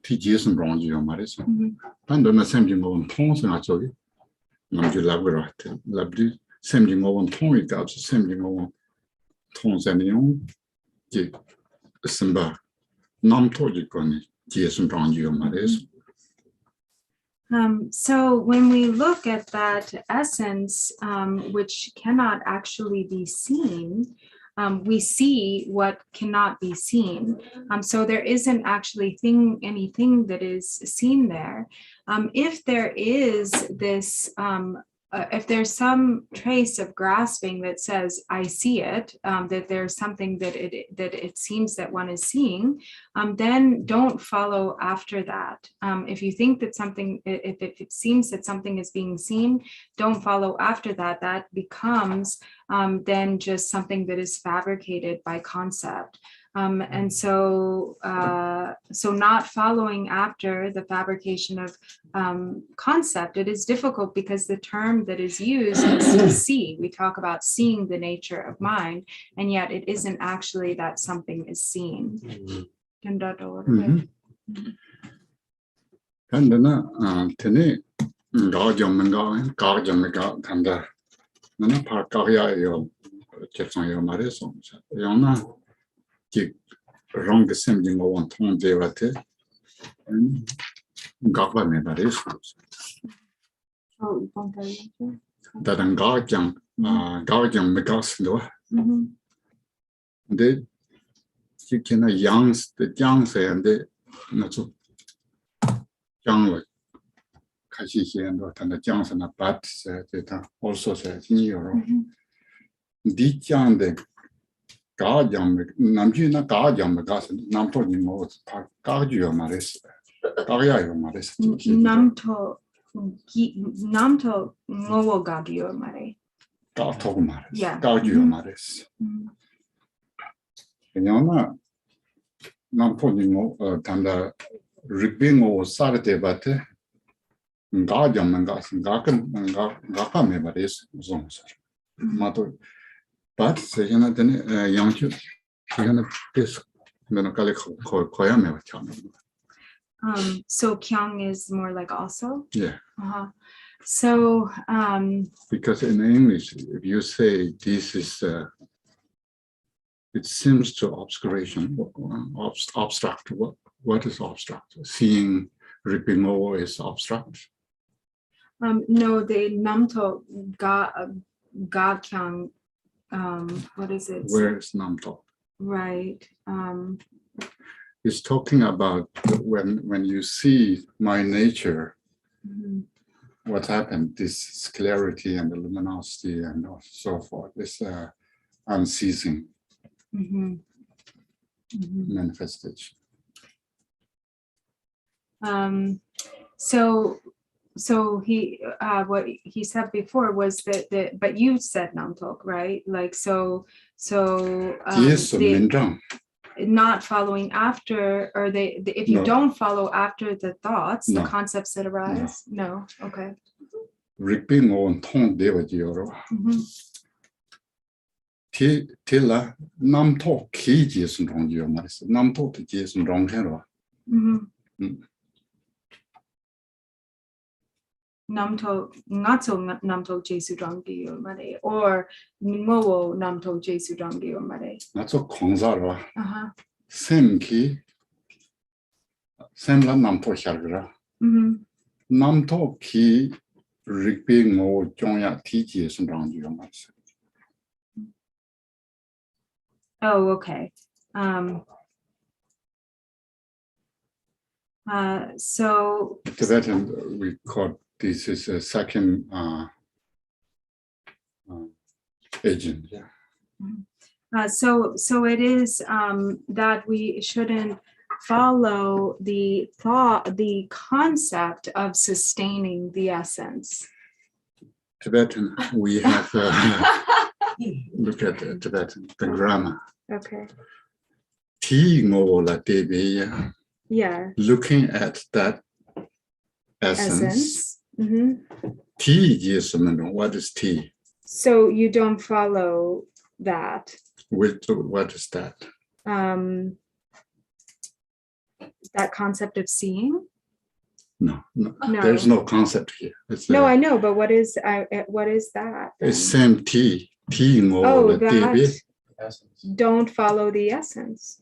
[SPEAKER 3] TGS and Drong Yomaris and on the same jingo on Tons and actually Namju Laborate Labdi same jingo on Tony Gabs same jingo on Tons and Young Simba Nam Tojikoni GS and Drong Yomaris.
[SPEAKER 5] So when we look at that essence, which cannot actually be seen, we see what cannot be seen. So there isn't actually anything that is seen there. If there is this, if there's some trace of grasping that says, I see it, that there's something that it seems that one is seeing, then don't follow after that. If you think that something, if it seems that something is being seen, don't follow after that. That becomes then just something that is fabricated by concept. And so not following after the fabrication of concept, it is difficult because the term that is used is to see. We talk about seeing the nature of mind, and yet it isn't actually that something is seen. And then
[SPEAKER 3] today wrong sending on Tom Devate and Gakba Mebaris. That and Guardian Megas no. They you can youngs the young say and they not so young like 开始先到他的讲什么，but 这他 also 是你有了，你讲的搞讲的，南句那搞讲的搞是南头你我他搞句有嘛的是，搞也有嘛的是，
[SPEAKER 5] Namto ngowo gagyo mare.
[SPEAKER 3] 搞头嘛的是，
[SPEAKER 5] Yeah.
[SPEAKER 3] 搞句有嘛的是，然后呢，南头你我他的 ripping 我啥的对吧？的。 搞讲们搞是搞跟搞怕没把这是总是，嘛都，把这些呢，真的养猪，这些呢，这是那个搞的可也没有强的。
[SPEAKER 5] So kyang is more like also.
[SPEAKER 3] Yeah.
[SPEAKER 5] So
[SPEAKER 3] because in English, if you say this is, it seems to obscuration, abstract. What is abstract? Seeing, ripping over is abstract.
[SPEAKER 5] No, the namto ga kyang. What is it?
[SPEAKER 3] Where is namto?
[SPEAKER 5] Right.
[SPEAKER 3] It's talking about when you see my nature, what happened, this clarity and the luminosity and so forth, is unceasing manifestation.
[SPEAKER 5] So he what he said before was that but you said namtok, right? Like so
[SPEAKER 3] Yes,
[SPEAKER 5] not following after, or if you don't follow after the thoughts, the concepts that arise. No. Okay.
[SPEAKER 3] Ripping on tongue devajioro. Tilla namtok ki Jason Drong you maris. Namtok to Jason Drong hero.
[SPEAKER 5] Namto ngato namto Jesu Drangi or Mare or Nimowo namto Jesu Drangi or Mare.
[SPEAKER 3] That's a Kongzara. Same key. Same la namto shagra. Namto ki ripping or Jonya teaches and Drong you maris.
[SPEAKER 5] Oh, okay. So
[SPEAKER 3] Tibetan we call this is a second agent. Yeah.
[SPEAKER 5] So it is that we shouldn't follow the thought, the concept of sustaining the essence.
[SPEAKER 3] Tibetan, we have look at the Tibetan, the grammar.
[SPEAKER 5] Okay.
[SPEAKER 3] Ti ngola debeya.
[SPEAKER 5] Yeah.
[SPEAKER 3] Looking at that essence. Ti is what is ti?
[SPEAKER 5] So you don't follow that.
[SPEAKER 3] What is that?
[SPEAKER 5] That concept of seeing?
[SPEAKER 3] No. There's no concept here.
[SPEAKER 5] No, I know, but what is that?
[SPEAKER 3] It's same ti. Ti ngola debe.
[SPEAKER 5] Don't follow the essence.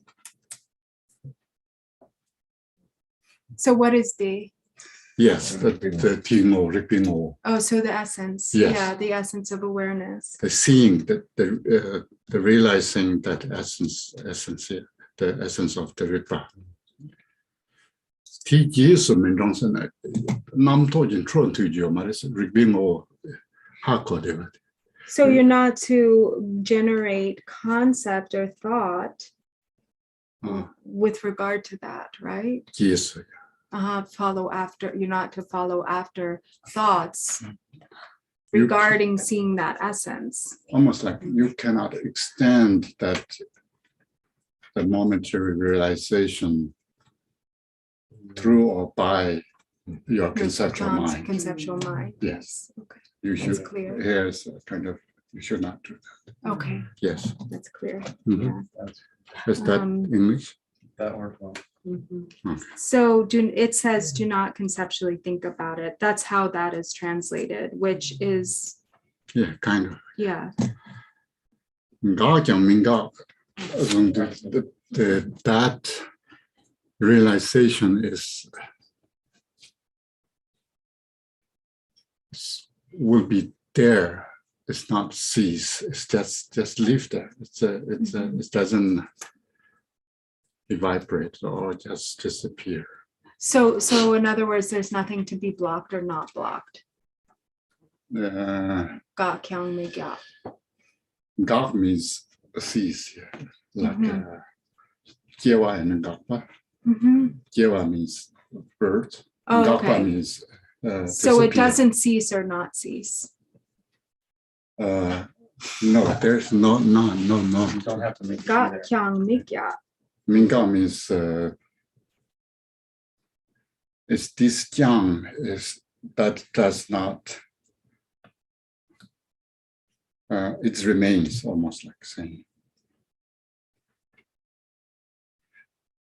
[SPEAKER 5] So what is the?
[SPEAKER 3] Yes, the tingo, ripping.
[SPEAKER 5] Oh, so the essence.
[SPEAKER 3] Yes.
[SPEAKER 5] Yeah, the essence of awareness.
[SPEAKER 3] The seeing, the realizing that essence, the essence of the Ripa. Ti Jesu Mendongsen Nam Tojin Tron to you, Maris, ripping or Hako.
[SPEAKER 5] So you're not to generate concept or thought with regard to that, right?
[SPEAKER 3] Yes.
[SPEAKER 5] Follow after, you're not to follow after thoughts regarding seeing that essence.
[SPEAKER 3] Almost like you cannot extend that the momentary realization through or by your conceptual mind.
[SPEAKER 5] Conceptual mind.
[SPEAKER 3] Yes.
[SPEAKER 5] Okay.
[SPEAKER 3] You should.
[SPEAKER 5] That's clear.
[SPEAKER 3] Here's kind of, you should not do that.
[SPEAKER 5] Okay.
[SPEAKER 3] Yes.
[SPEAKER 5] That's clear.
[SPEAKER 3] Yeah. Is that English?
[SPEAKER 6] That worked well.
[SPEAKER 5] So it says do not conceptually think about it. That's how that is translated, which is
[SPEAKER 3] kind of.
[SPEAKER 5] Yeah.
[SPEAKER 3] That realization will be there. It's not cease. It's just live there. It doesn't evaporate or just disappear.
[SPEAKER 5] So in other words, there's nothing to be blocked or not blocked. Ga kyang me gya.
[SPEAKER 3] Gak means cease, yeah. Like Jewa and Gakpa. Jewa means bird.
[SPEAKER 5] Oh,
[SPEAKER 3] Gakpa
[SPEAKER 5] okay.
[SPEAKER 3] means
[SPEAKER 5] So it
[SPEAKER 3] disappear.
[SPEAKER 5] doesn't cease or not cease.
[SPEAKER 3] No, there's no.
[SPEAKER 6] You don't have to make it
[SPEAKER 5] Ga
[SPEAKER 6] either.
[SPEAKER 5] kyang me gya.
[SPEAKER 3] Minga means it's this jiang is that does not. It remains almost like saying.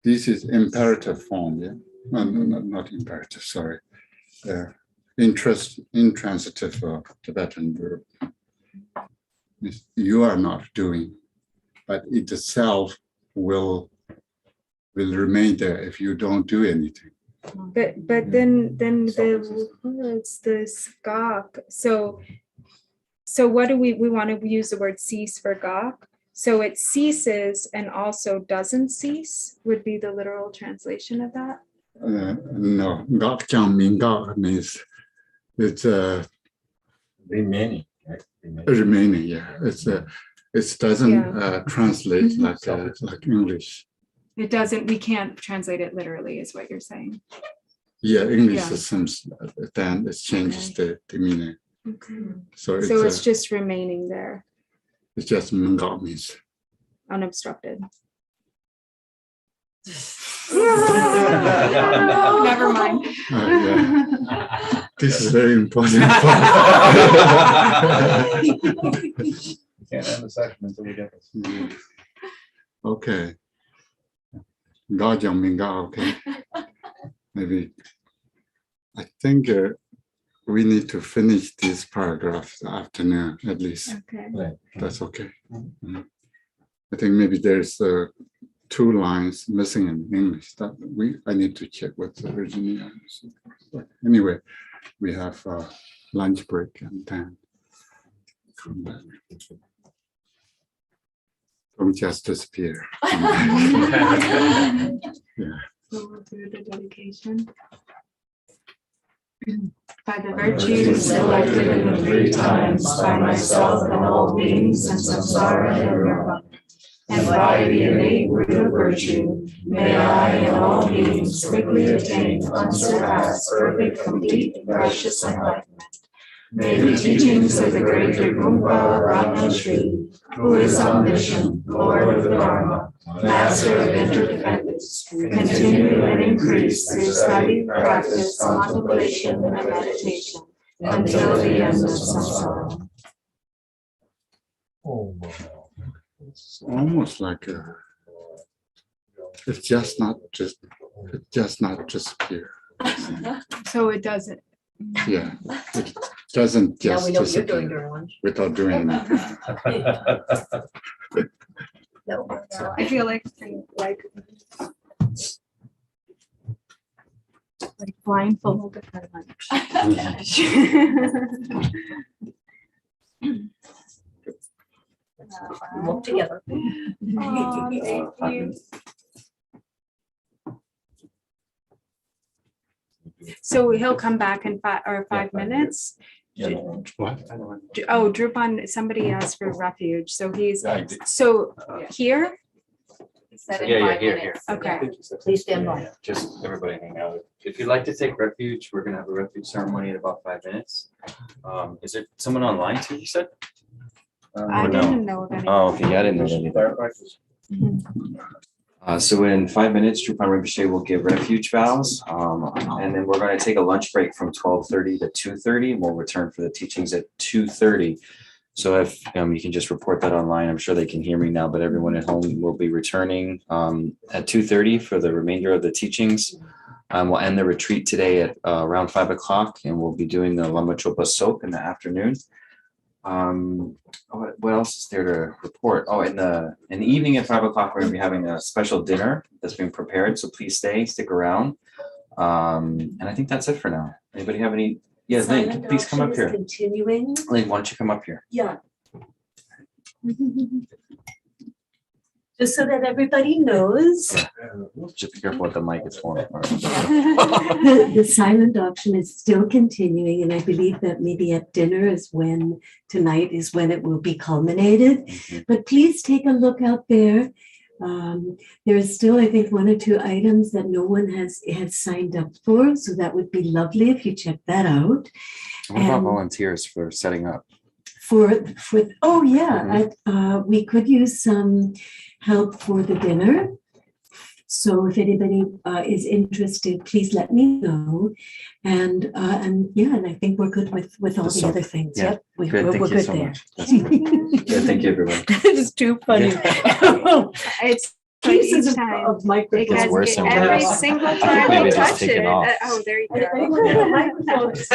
[SPEAKER 3] This is imperative form, yeah. No, not imperative. Sorry, intransitive Tibetan verb. You are not doing, but it itself will remain there if you don't do anything.
[SPEAKER 5] But then the it's the skak. So what do we want to use the word cease for gak? So it ceases and also doesn't cease would be the literal translation of that.
[SPEAKER 3] No, gak kyang minga means it's
[SPEAKER 2] Remaining, right?
[SPEAKER 3] remaining. Yeah, it doesn't translate like English.
[SPEAKER 5] It doesn't. We can't translate it literally, is what you're saying.
[SPEAKER 3] Yeah, English
[SPEAKER 5] Yeah.
[SPEAKER 3] systems then it changes the meaning.
[SPEAKER 5] Okay.
[SPEAKER 3] So
[SPEAKER 5] It's just remaining there,
[SPEAKER 3] it's just minga means.
[SPEAKER 5] unobstructed.
[SPEAKER 6] No.
[SPEAKER 5] Never mind.
[SPEAKER 3] Yeah. This is very important.
[SPEAKER 6] Can't end the session until we get this.
[SPEAKER 3] Okay. Gajang minga, okay. Maybe I think we need to finish this paragraph this afternoon at least.
[SPEAKER 5] Okay.
[SPEAKER 3] That's okay. I think maybe there's 2 lines missing in English that I need to check with Virginia. But anyway, we have lunch break and then come back. Don't just disappear. Yeah.
[SPEAKER 5] So we'll do the dedication. By the virtues selected in the 3 times by myself and all beings in samsara and nirvana, and by the innate root of virtue, may I and all beings quickly attain unsurpassed, perfect, complete, and precious enlightenment. May the teachings of the great Drong Ratna Shri, who is omniscient, Lord of the Dharma, Master of interdependence, continue and increase through study, practice, contemplation, and meditation until the end of samsara.
[SPEAKER 3] It's almost like it's just not disappear.
[SPEAKER 5] So it doesn't.
[SPEAKER 3] Yeah, it doesn't
[SPEAKER 4] Now
[SPEAKER 3] just
[SPEAKER 4] we know what you're doing
[SPEAKER 3] disappear
[SPEAKER 4] during lunch.
[SPEAKER 3] without doing anything.
[SPEAKER 4] No.
[SPEAKER 5] I feel like blindfolded for lunch.
[SPEAKER 4] We work together.
[SPEAKER 5] Thank you. So he'll come back in 5 minutes.
[SPEAKER 3] What?
[SPEAKER 5] Oh, Drupan, somebody asked for refuge. So he's,
[SPEAKER 2] Yeah, I did.
[SPEAKER 5] so here,
[SPEAKER 9] Here.
[SPEAKER 5] okay.
[SPEAKER 4] Please stand by.
[SPEAKER 9] Just everybody hang out. If you'd like to take refuge, we're gonna have a refuge ceremony in about 5 minutes. Is there someone online too, you said?
[SPEAKER 5] I
[SPEAKER 9] Or no?
[SPEAKER 5] didn't know of any.
[SPEAKER 9] Oh, okay, yeah, I didn't know that either. So in 5 minutes, Drupal Rinpoche will give refuge vows. And then we're going to take a lunch break from 12:30 to 2:30. We'll return for the teachings at 2:30. So if you can just report that online, I'm sure they can hear me now, but everyone at home will be returning at 2:30 for the remainder of the teachings. We'll end the retreat today at around 5 o'clock, and we'll be doing the Lama Chopa soak in the afternoon. What else is there to report? Oh, in the evening at 5 o'clock, we're gonna be having a special dinner that's being prepared. So please stick around. And I think that's it for now. Anybody have any? Yes, Lynn, please come up here.
[SPEAKER 7] Continuing.
[SPEAKER 9] Lynn, why don't you come up here?
[SPEAKER 7] Yeah. just so that everybody knows.
[SPEAKER 9] Just be careful with the mic, it's falling apart.
[SPEAKER 7] The silent auction is still continuing, and I believe that maybe at dinner tonight is when it will be culminated.
[SPEAKER 9] Mhm.
[SPEAKER 7] But please take a look out there. There is still, I think, 1 or 2 items that no one has signed up for, so that would be lovely if you check that out.
[SPEAKER 9] What about
[SPEAKER 7] And-
[SPEAKER 9] volunteers for setting up?
[SPEAKER 7] Oh yeah, we could use some help for the dinner. So if anybody is interested, please let me know. And yeah, and I think we're good with all the other things.
[SPEAKER 9] Yeah.
[SPEAKER 7] Yep, we're
[SPEAKER 9] Good, thank you
[SPEAKER 7] good
[SPEAKER 9] so
[SPEAKER 7] there.
[SPEAKER 9] much. Good, thank you, everyone.
[SPEAKER 7] That is too funny.
[SPEAKER 1] It's
[SPEAKER 7] Pieces
[SPEAKER 1] each
[SPEAKER 7] of
[SPEAKER 1] time. It
[SPEAKER 7] microphones.
[SPEAKER 1] has
[SPEAKER 9] worse and
[SPEAKER 1] every
[SPEAKER 9] worse.
[SPEAKER 1] single
[SPEAKER 9] I think
[SPEAKER 1] time
[SPEAKER 9] maybe
[SPEAKER 1] we
[SPEAKER 9] just
[SPEAKER 1] touch
[SPEAKER 9] take it
[SPEAKER 1] it.
[SPEAKER 9] off.
[SPEAKER 1] Oh, there you
[SPEAKER 7] I
[SPEAKER 1] go.
[SPEAKER 7] think the microphones